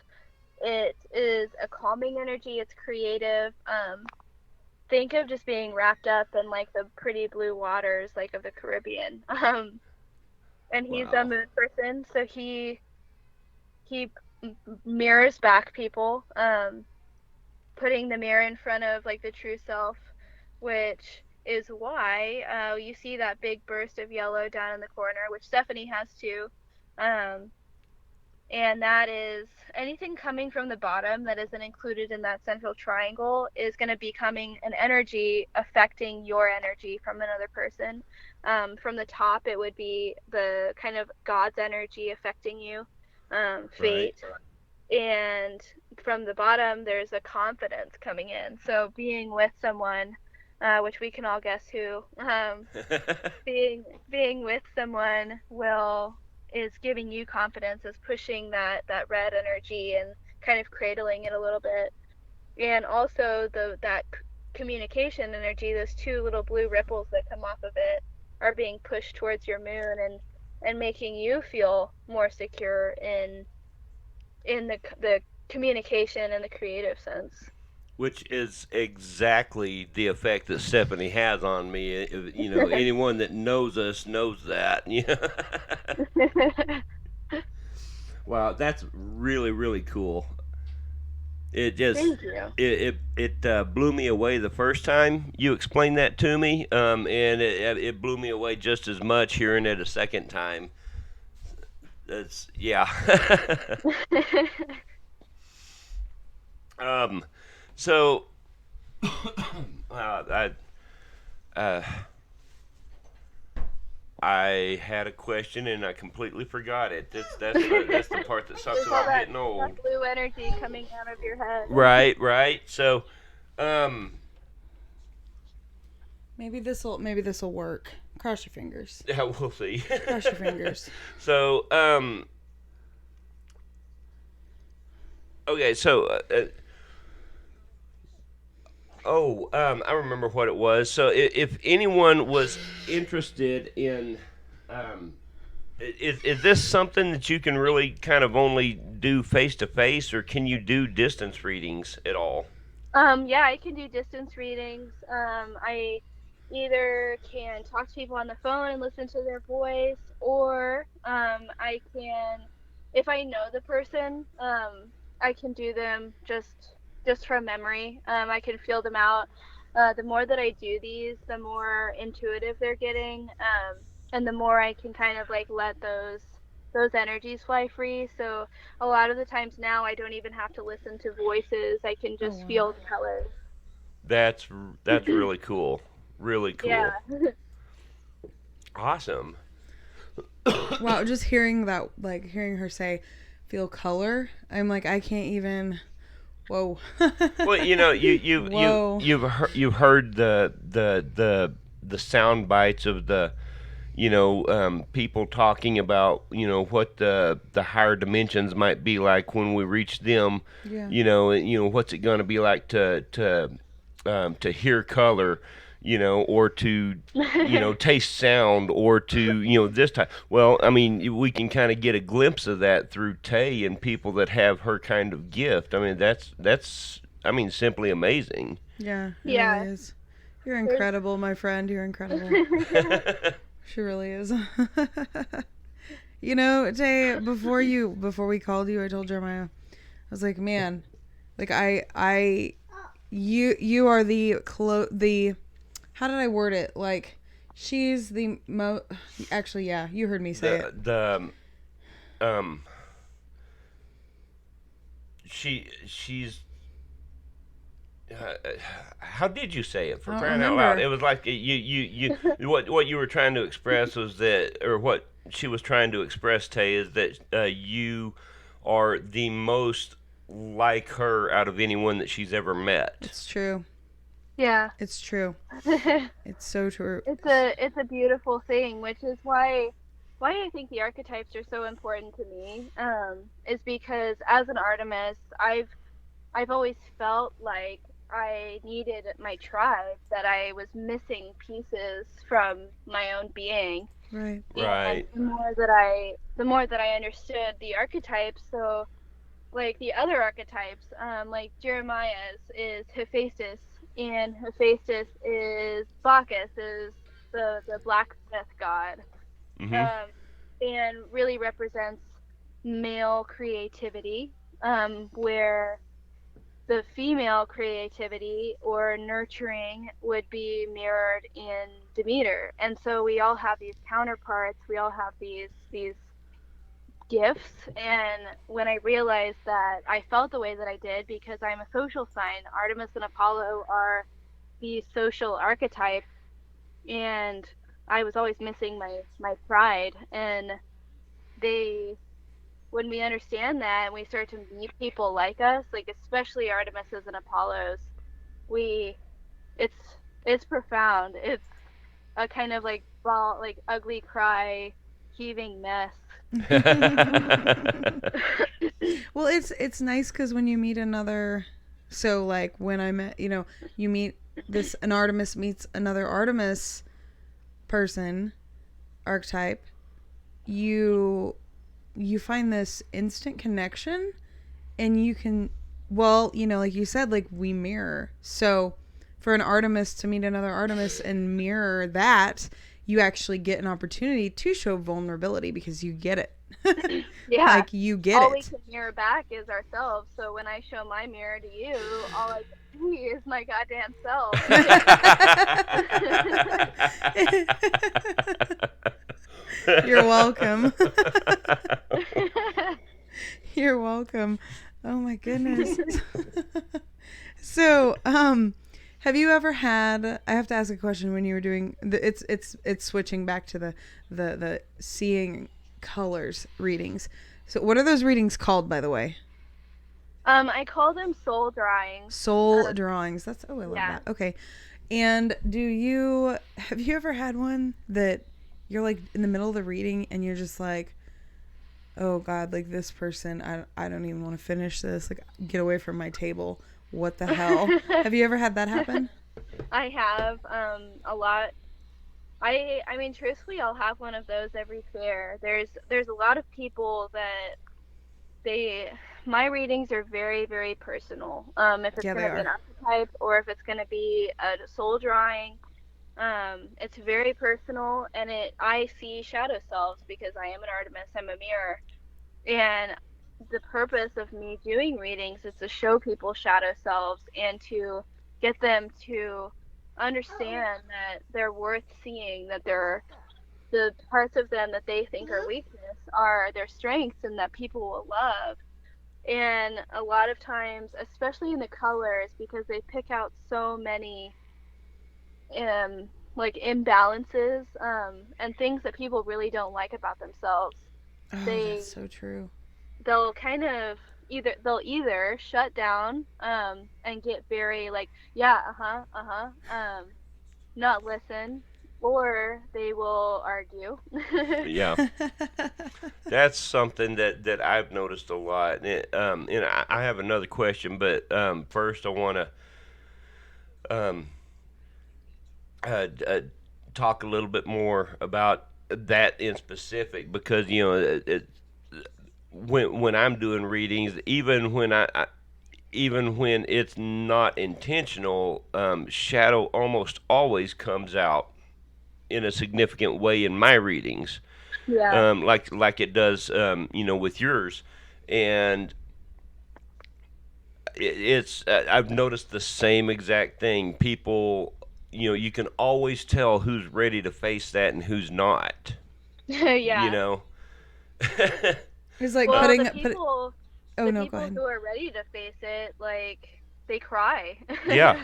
it is a calming energy. It's creative. Think of just being wrapped up in like the pretty blue waters, like of the Caribbean. And he's a Wow. moon person, so he mirrors back people, putting the mirror in front of like the true self, which is why you see that big burst of yellow down in the corner, which Stephanie has too. Um, and that is anything coming from the bottom that isn't included in that central triangle is going to be coming an energy affecting your energy from another person. From the top, it would be the kind of God's energy affecting you, Right. fate. And from the bottom, there's a confidence coming in. So being with someone, which we can all guess who, being with someone will is giving you confidence, is pushing that red energy and kind of cradling it a little bit. And also that communication energy, those two little blue ripples that come off of it, are being pushed towards your moon and making you feel more secure in the communication and the creative sense. Which is exactly the effect that Stephanie has on me. Anyone that knows us knows that. Wow, that's really really cool. It just Thank you. it blew me away the first time you explained that to me, and it blew me away just as much hearing it a second time. That's yeah. um, so I uh, I had a question and I completely forgot it. That's the part that sucks There's all about that, getting that old. blue energy coming out of your head. Right, right. So, um, Maybe this'll work. Cross your fingers. yeah, we'll see. Cross your fingers. So, okay. So, I remember what it was. So, if anyone was interested in, um, is this something that you can really kind of only do face to face, or can you do distance readings at all? Yeah, I can do distance readings. I either can talk to people on the phone and listen to their voice, or I can, if I know the person, I can do them just from memory. I can feel them out. The more that I do these, the more intuitive they're getting, and the more I can kind of like let those energies fly free. So a lot of the times now I don't even have to listen to voices. I can Oh just wow. feel the colors. That's that's really cool. Really Yeah. cool. Awesome. Wow, just hearing that, like hearing her say, "Feel color." I'm like, I can't even. Whoa. Well, Whoa. you've heard the sound bites of the people talking about what the higher dimensions might be like when we reach them. Yeah. What's it going to be like to hear color, or to taste sound, or to this type. Well, I mean, we can kind of get a glimpse of that through Tay and people that have her kind of gift. I mean, that's I mean, simply amazing. Yeah, it really Yeah. is. You're There's incredible, my friend. You're incredible. She really is. Jay, before we called you, I told Jeremiah, I was like, man, like you are the how did I word it? Like, she's the actually, yeah, you heard me say it. The um she's how did you say it, for I don't crying out loud? remember. It was like what you were trying to express was that, or what she was trying to express, Tay, is that you are the most like her out of anyone that she's ever met. It's true. yeah. It's true. It's so true. It's a beautiful thing, which is why I think the archetypes are so important to me. Is because as an Artemis, I've always felt like I needed my tribe, that I was missing pieces from my own being. Right. And Right. the more that I understood the archetypes, so like the other archetypes, like Jeremiah's is Hephaestus, and Hephaestus is Bacchus, is the blacksmith god, Mhm. um, and really represents male creativity, where the female creativity or nurturing would be mirrored in Demeter. And so we all have these counterparts. We all have these gifts. And when I realized that I felt the way that I did because I'm a social sign, Artemis and Apollo are the social archetype, and I was always missing my pride. And they when we understand that and we start to meet people like us, like especially Artemises and Apollos, we it's it's profound. It's a kind of like ball, like ugly cry, heaving mess. Well, it's nice because when you meet another, so like when I met, you meet this an Artemis meets another Artemis person archetype, you you find this instant connection, and you can, well, like you said, like we mirror. So for an Artemis to meet another Artemis and mirror that, you actually get an opportunity to show vulnerability because you get it. Yeah. Like you get All we it. can mirror back is ourselves. So when I show my mirror to you, all I can see is my goddamn self. You're welcome. You're welcome. Oh my goodness. So, have you ever had? I have to ask a question. When you were doing it's switching back to the seeing colors readings. So, what are those readings called, by the way? I call them soul drawings. Soul drawings. That's I love Yeah. that. Okay. And have you ever had one that you're like in the middle of the reading and you're just like, oh God, like this person, I don't even want to finish this. Like, get away from my table. What the hell? Have you ever had that happen? I have a lot. I mean, truthfully, I'll have one of those every fair. There's a lot of people that they my readings are very, very personal. If it's Yeah, they going to be an are. archetype or if it's going to be a soul drawing, it's very personal, and I see shadow selves because I am an Artemis. I'm a mirror, and the purpose of me doing readings is to show people shadow selves and to get them to understand that they're worth seeing, that they're the parts of them that they think are weakness are their strengths and that people will love. And a lot of times, especially in the colors, because they pick out so many like imbalances, and things that people really don't like about themselves, Oh, they that's so true. they'll kind of either shut down and get very like, yeah, not listen, or they will argue. Yeah, that's something that I've noticed a lot. And I have another question, but first I want to um, uh, talk a little bit more about that in specific because when I'm doing readings, even when it's not intentional, shadow almost always comes out in a significant way in my readings, Yeah. like it does, with yours, and it's I've noticed the same exact thing. People, you can always tell who's ready to face that and who's not. You Yeah. know. It's like Well, oh the no, go people ahead. who are ready to face it, like, they cry. Yeah,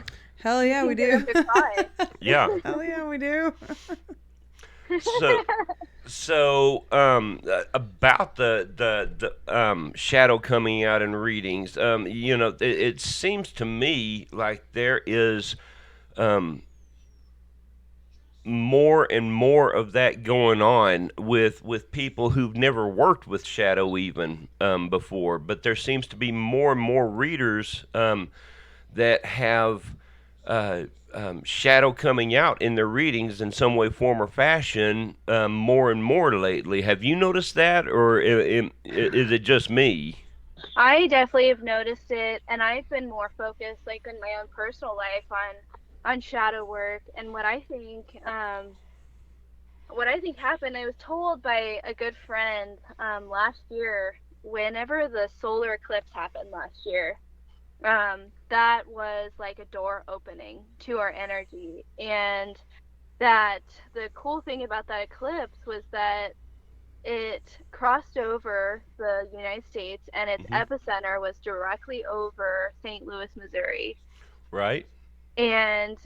Hell You yeah, we can get do. them to cry. yeah. Hell yeah, we do. So, about the shadow coming out in readings, it seems to me like there is um, more and more of that going on with people who've never worked with shadow even before, but there seems to be more and more readers that have uh, shadow coming out in their readings in some way, form, or fashion more and more lately. Have you noticed that, or is it just me? I definitely have noticed it, and I've been more focused, like, in my own personal life on shadow work. And what I think happened, I was told by a good friend last year, whenever the solar eclipse happened last year, that was like a door opening to our energy. And that the cool thing about that eclipse was that it crossed over the United States, and its Hmm. epicenter was directly over St. Louis, Missouri. Right. And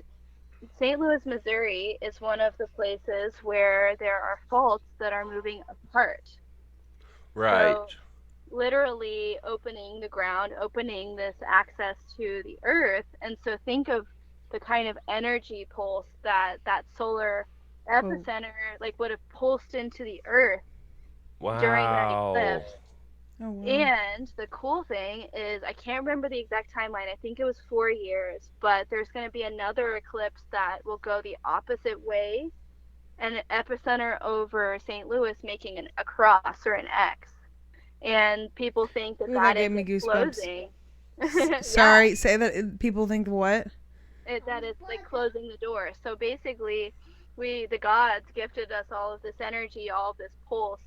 St. Louis, Missouri is one of the places where there are faults that are moving apart. Right. So, literally opening the ground, opening this access to the earth. And so, think of the kind of energy pulse that that solar Oh, epicenter like would have pulsed into the earth during that Wow. eclipse. oh wow. And the cool thing is, I can't remember the exact timeline. I think it was 4 years, but there's going to be another eclipse that will go the opposite way, an epicenter over St. Louis, making a cross or an X. And people think that Ooh, that that gave is me it goosebumps. closing. Yeah, Sorry, say that. People think what? that it's like closing the door. So basically, the gods, gifted us all of this energy, all of this pulse,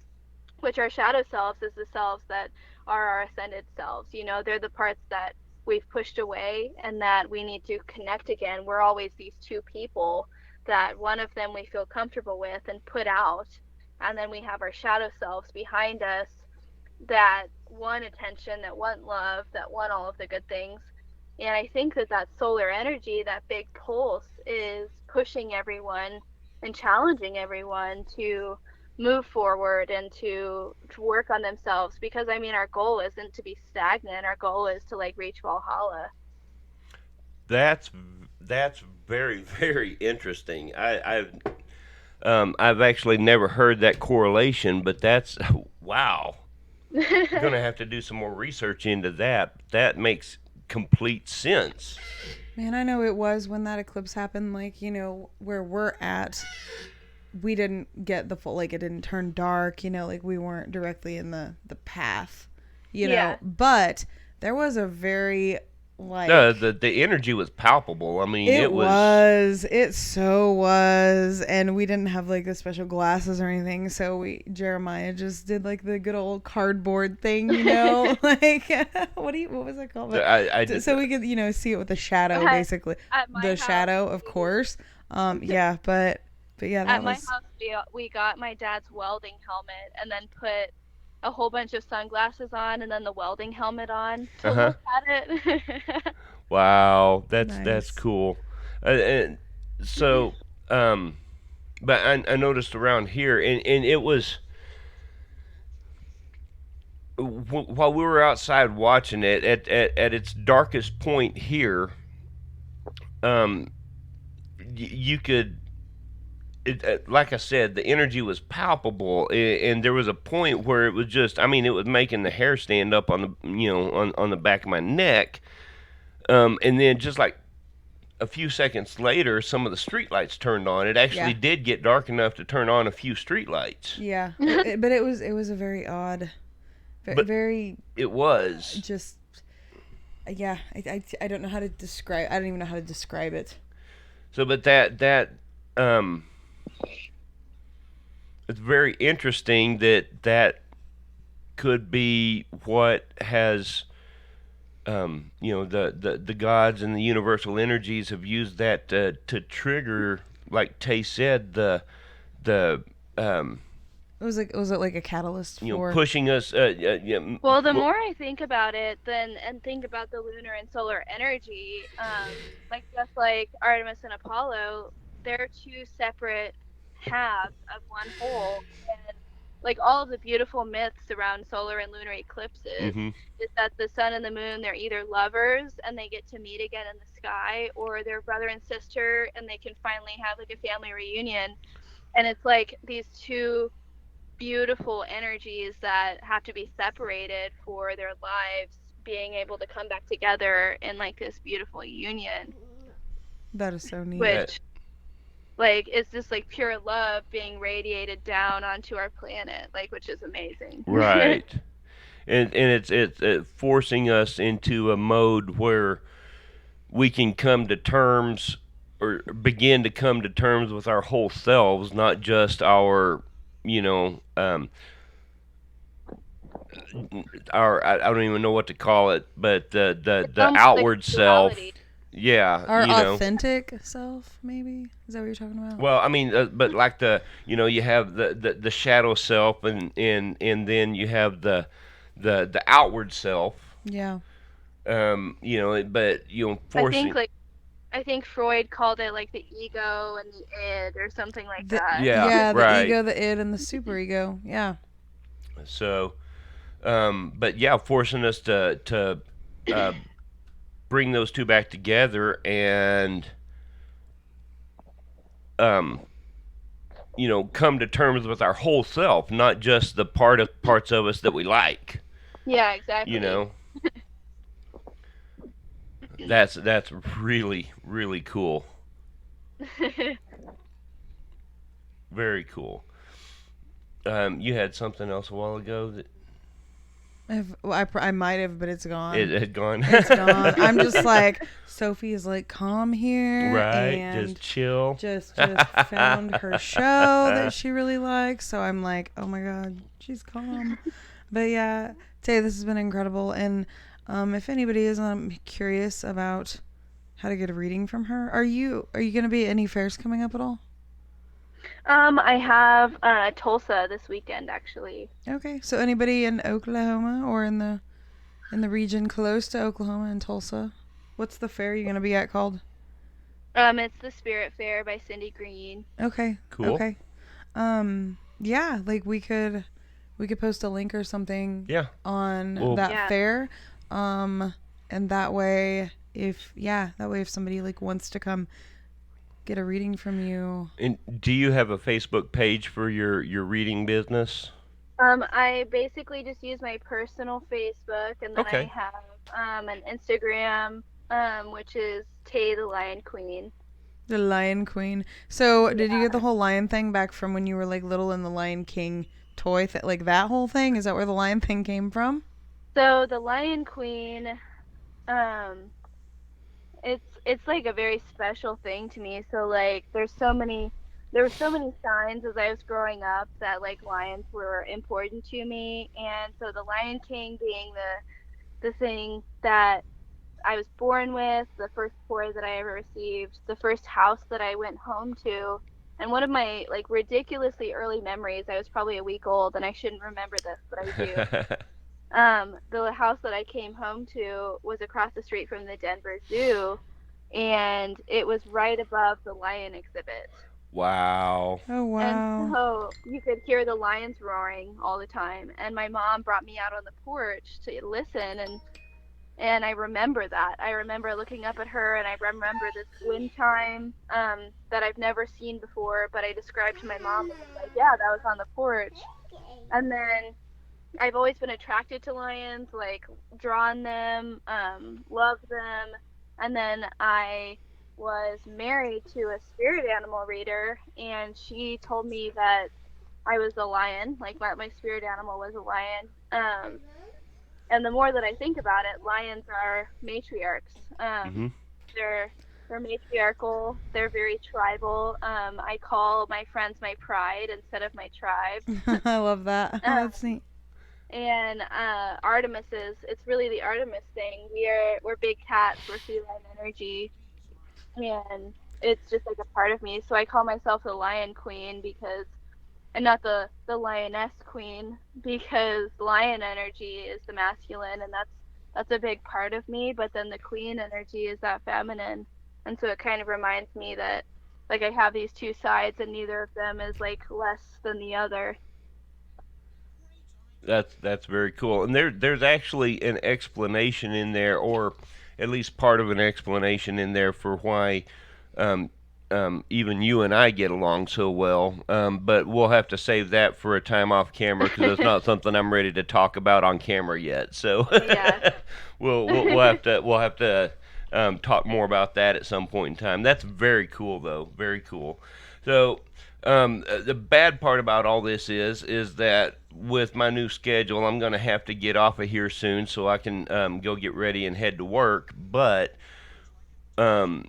which our shadow selves is the selves that are our ascended selves. You know, they're the parts that we've pushed away and that we need to connect again. We're always these two people that one of them we feel comfortable with and put out, and then we have our shadow selves behind us that want attention, that want love, that want all of the good things. And I think that that solar energy, that big pulse, is pushing everyone and challenging everyone to move forward and to work on themselves, because I mean our goal isn't to be stagnant. Our goal is to like reach Valhalla. That's that's very very interesting. I've actually never heard that correlation, but that's wow. I'm gonna have to do some more research into that. That makes complete sense. Man, I know it was when that eclipse happened. Like, where we're at, we didn't get the full, like, it didn't turn dark. Like we weren't directly in the path. Yeah. But there was a very No, like the energy was palpable. I mean, it it was. was. It so was. And we didn't have like the special glasses or anything. So Jeremiah just did like the good old cardboard thing. Like, what was it called? But, I so we could, see it with the shadow, at, basically. at my The house shadow, of we, course. Yeah, but yeah, at that my was. house we got my dad's welding helmet and then put a whole bunch of sunglasses on and then the welding helmet on Uh to huh. look at it. Wow, that's Nice. cool. And so, um, but I noticed around here, and it was while we were outside watching it at its darkest point here. Um, you could like I said, the energy was palpable, and there was a point where it was just, I mean, it was making the hair stand up on the, on the back of my neck. And then just like a few seconds later, some of the street lights turned on. It actually Yeah. did get dark enough to turn on a few street lights, Yeah. But it was a very odd, but very it was. just, yeah. I don't know how to describe. I don't even know how to describe it. So, but that um, it's very interesting that could be what has the gods and the universal energies have used that to trigger, like Tay said, the um, Was it like a catalyst for? pushing us. Well, the more I think about it, then and think about the lunar and solar energy, like just like Artemis and Apollo, they're two separate halves of one whole. And like all of the beautiful myths around solar and lunar eclipses hmm is that the sun and the moon, they're either lovers and they get to meet again in the sky, or they're brother and sister and they can finally have like a family reunion. And it's like these two beautiful energies that have to be separated for their lives being able to come back together in like this beautiful union, That is so neat. that which like it's just like pure love being radiated down onto our planet, like, which is amazing. right, and it's forcing us into a mode where we can come to terms or begin to come to terms with our whole selves, not just our, you know, our I don't even know what to call it, but the It's the almost like outward self. duality. Yeah, Our you know. authentic self, maybe? Is that what you're talking about? Well, I mean, but like you have the shadow self, and then you have the outward self. Yeah. But I think forcing. like I think Freud called it like the ego and the id or something like that. Yeah, The right. ego, the id, and the superego. Yeah. So, but yeah, forcing us to uh, bring those two back together and um, come to terms with our whole self, not just the parts of us that we like. Yeah, You exactly. know, that's really really cool. Very cool. You had something else a while ago that I might have, but it's gone. it had gone. It's gone. I'm just like, Sophie is like calm here right. Just and chill. just found her show that she really likes. So I'm like, oh my God, she's calm. But yeah, Tay, this has been incredible. And if anybody is curious about how to get a reading from her, are you going to be at any fairs coming up at all? I have Tulsa this weekend actually. Okay, so anybody in Oklahoma or in the region close to Oklahoma and Tulsa, what's the fair you're going to be at called? It's the Spirit Fair by Cindy Green. Okay. Cool. Okay. Yeah, like we could post a link or something Yeah. on Well, that Yeah. fair. And that way if somebody like wants to come get a reading from you. and do you have a Facebook page for your reading business? I basically just use my personal Facebook, and then I Okay. have an Instagram, which is Tay the Lion Queen. The Lion Queen. So, did you Yeah. get the whole lion thing back from when you were like little in the Lion King toy like that whole thing? Is that where the lion thing came from? So the Lion Queen, um, it's like a very special thing to me. So like there were so many signs as I was growing up that like lions were important to me, and so the Lion King being the thing that I was born with, the first toy that I ever received, the first house that I went home to. And one of my like ridiculously early memories, I was probably a week old and I shouldn't remember this, but I do. The house that I came home to was across the street from the Denver Zoo, and it was right above the lion exhibit. wow. Oh And wow. so you could hear the lions roaring all the time. And my mom brought me out on the porch to listen, and I remember that. I remember looking up at her, and I remember this wind chime that I've never seen before, but I described to my mom, and was like, yeah, that was on the porch. And then I've always been attracted to lions, like drawn them, love them. And then I was married to a spirit animal reader, and she told me that I was a lion, like my spirit animal was a lion. And the more that I think about it, lions are matriarchs. Mhm. They're they're matriarchal. They're very tribal. I call my friends my pride instead of my tribe. I love that. Um, That's neat. and Artemis is it's really the Artemis thing. We're big cats. We're feline energy, and it's just like a part of me. So I call myself the Lion Queen because and not the lioness queen because lion energy is the masculine and that's a big part of me, but then the queen energy is that feminine. And so it kind of reminds me that like I have these two sides and neither of them is like less than the other. That's very cool. And there's actually an explanation in there, or at least part of an explanation in there for why um, even you and I get along so well. But we'll have to save that for a time off camera because it's not something I'm ready to talk about on camera yet. So Yeah. we'll have to talk more about that at some point in time. That's very cool though. Very cool. So the bad part about all this is that with my new schedule, I'm gonna have to get off of here soon so I can go get ready and head to work. But um,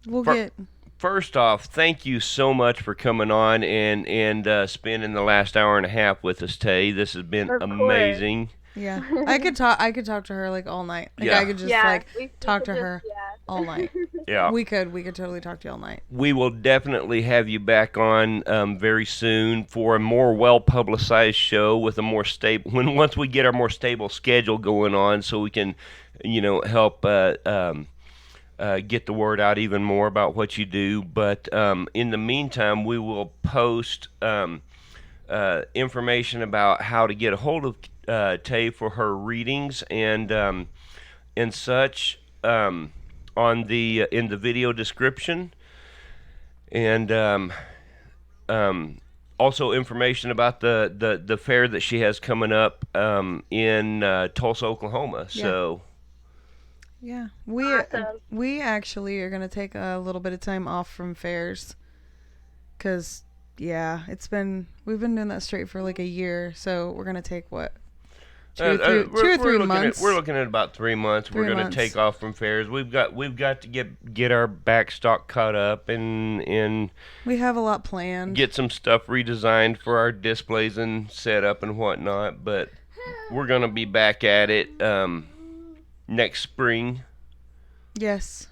We'll fir- get first off, thank you so much for coming on and spending the last hour and a half with us, Tay. This has been Of course. amazing. yeah. I could talk to her like all night. Like Yeah. I could just Yeah, like we talk could to just her. yeah all night. Yeah. We could totally talk to you all night. We will definitely have you back on very soon for a more well publicized show with a more stable once we get our more stable schedule going on, so we can help get the word out even more about what you do. But in the meantime, we will post information about how to get a hold of Tay for her readings and such on the in the video description, and also information about the fair that she has coming up in Tulsa, Oklahoma. Yeah. So Yeah, Awesome. we actually are gonna take a little bit of time off from fairs, cause yeah, we've been doing that straight for like a year, so we're gonna take what two or three months. We're looking at about 3 months. We're 3 going to months. take off from fairs. We've got to get our back stock caught up and We have a lot planned. get some stuff redesigned for our displays and setup and whatnot. But we're going to be back at it next spring. Yes,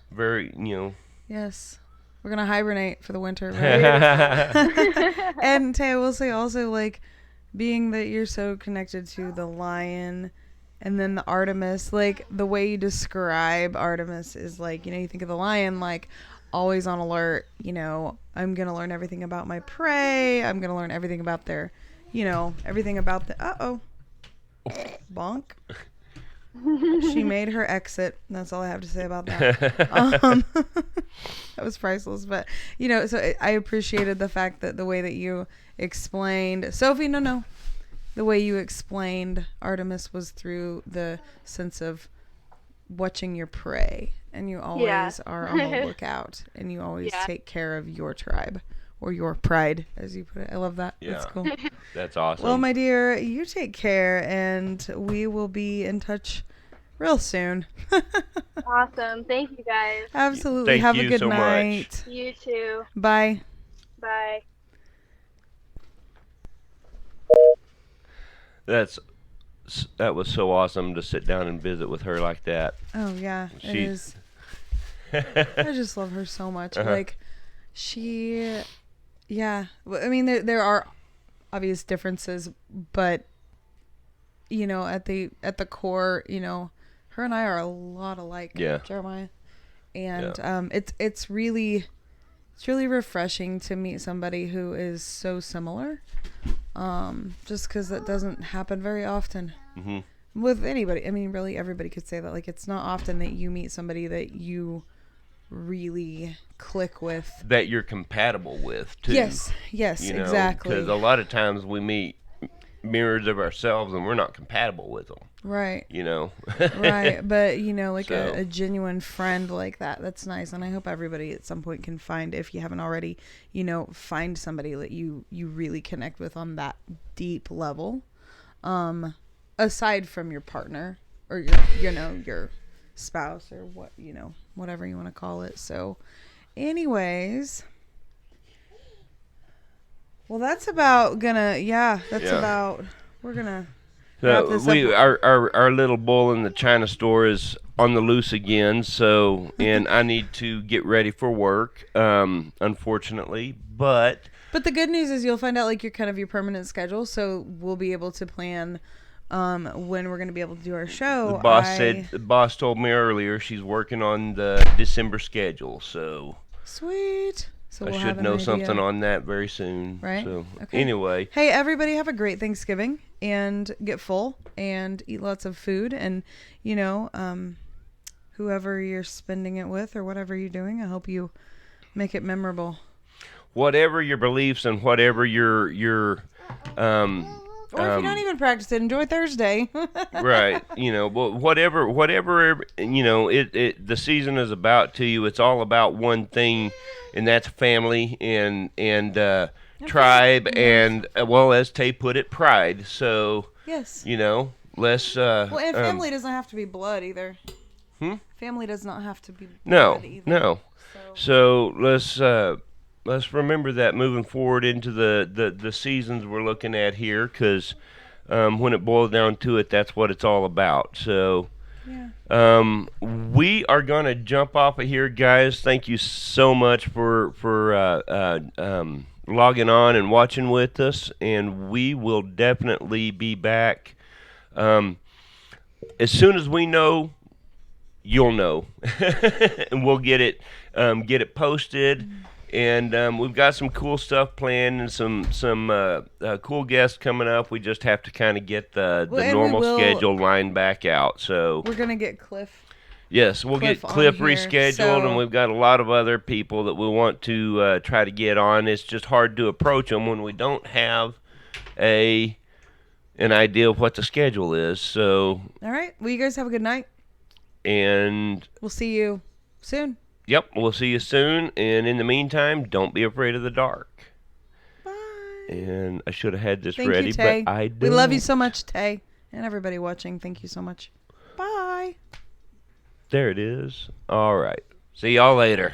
yes, we're gonna hibernate for the winter, right? And Tay, I will say also, like, being that you're so connected to the lion and then the Artemis, like, the way you describe Artemis is like, you think of the lion, like, always on alert, I'm going to learn everything about my prey. I'm going to learn everything about their, everything about the, bonk. She made her exit. That's all I have to say about that. That was priceless. But, so I appreciated the fact that the way that you explained, Sophie, no. The way you explained Artemis was through the sense of watching your prey. And you always are on the lookout. And you always take care of your tribe. Or your pride, as you put it. I love that. Yeah. That's cool. That's awesome. Well, my dear, you take care, and we will be in touch real soon. Awesome. Thank you guys. Absolutely. Thank Have you a good so much. night. You too. Bye. Bye. That was so awesome to sit down and visit with her like that. Oh, yeah. It She's- is. I just love her so much. Uh-huh. Like, yeah. I mean, there are obvious differences, but, at the core, her and I are a lot alike. Yeah. Jeremiah. And it's really refreshing to meet somebody who is so similar. Just because that doesn't happen very often. Mhm. With anybody. I mean, really, everybody could say that. Like, it's not often that you meet somebody that you really click with. That you're compatible with too. Yes, exactly. Because a lot of times we meet mirrors of ourselves and we're not compatible with them. Right. Right. But like So- a genuine friend like that's nice, and I hope everybody at some point can find, if you haven't already, find somebody that you really connect with on that deep level, aside from your partner or your spouse or whatever you want to call it. So anyways, well, that's about we're gonna wrap So this up. our little bull in the China store is on the loose again. So and I need to get ready for work. Unfortunately, but the good news is you'll find out like your permanent schedule, so we'll be able to plan when we're going to be able to do our show. the boss told me earlier she's working on the December schedule. So Sweet. So we'll I have should an know idea. something on that very soon. Right. So Okay. anyway, Hey, everybody, have a great Thanksgiving and get full and eat lots of food, and whoever you're spending it with or whatever you're doing, I hope you make it memorable. whatever your beliefs and whatever your Or if you don't even practice it, enjoy Thursday. right, well, whatever the season is about to you, it's all about one thing, and that's family and tribe and well, as Tay put it, pride. So Yes. let's Well, and family doesn't have to be blood either. Family does not have to be blood either. no. So let's remember that moving forward into the seasons we're looking at here, because when it boils down to it, that's what it's all about. So Yeah. We are going to jump off of here, guys. Thank you so much for logging on and watching with us, and we will definitely be back. As soon as we know, you'll know, and we'll get it posted. And we've got some cool stuff planned and some cool guests coming up. We just have to kind of get the Well, and we normal will- schedule lined back out. So We're gonna get Cliff. yes, we'll Cliff get Cliff on here, rescheduled, so- and we've got a lot of other people that we want to try to get on. It's just hard to approach them when we don't have an idea of what the schedule is. So, All right. Well, you guys have a good night. and We'll see you soon. yep, we'll see you soon. And in the meantime, don't be afraid of the dark. Bye. And I should have had this Thank ready, you, Tay. but I don't. We love you so much, Tay, and everybody watching. Thank you so much. Bye. There it is. All right. See y'all later.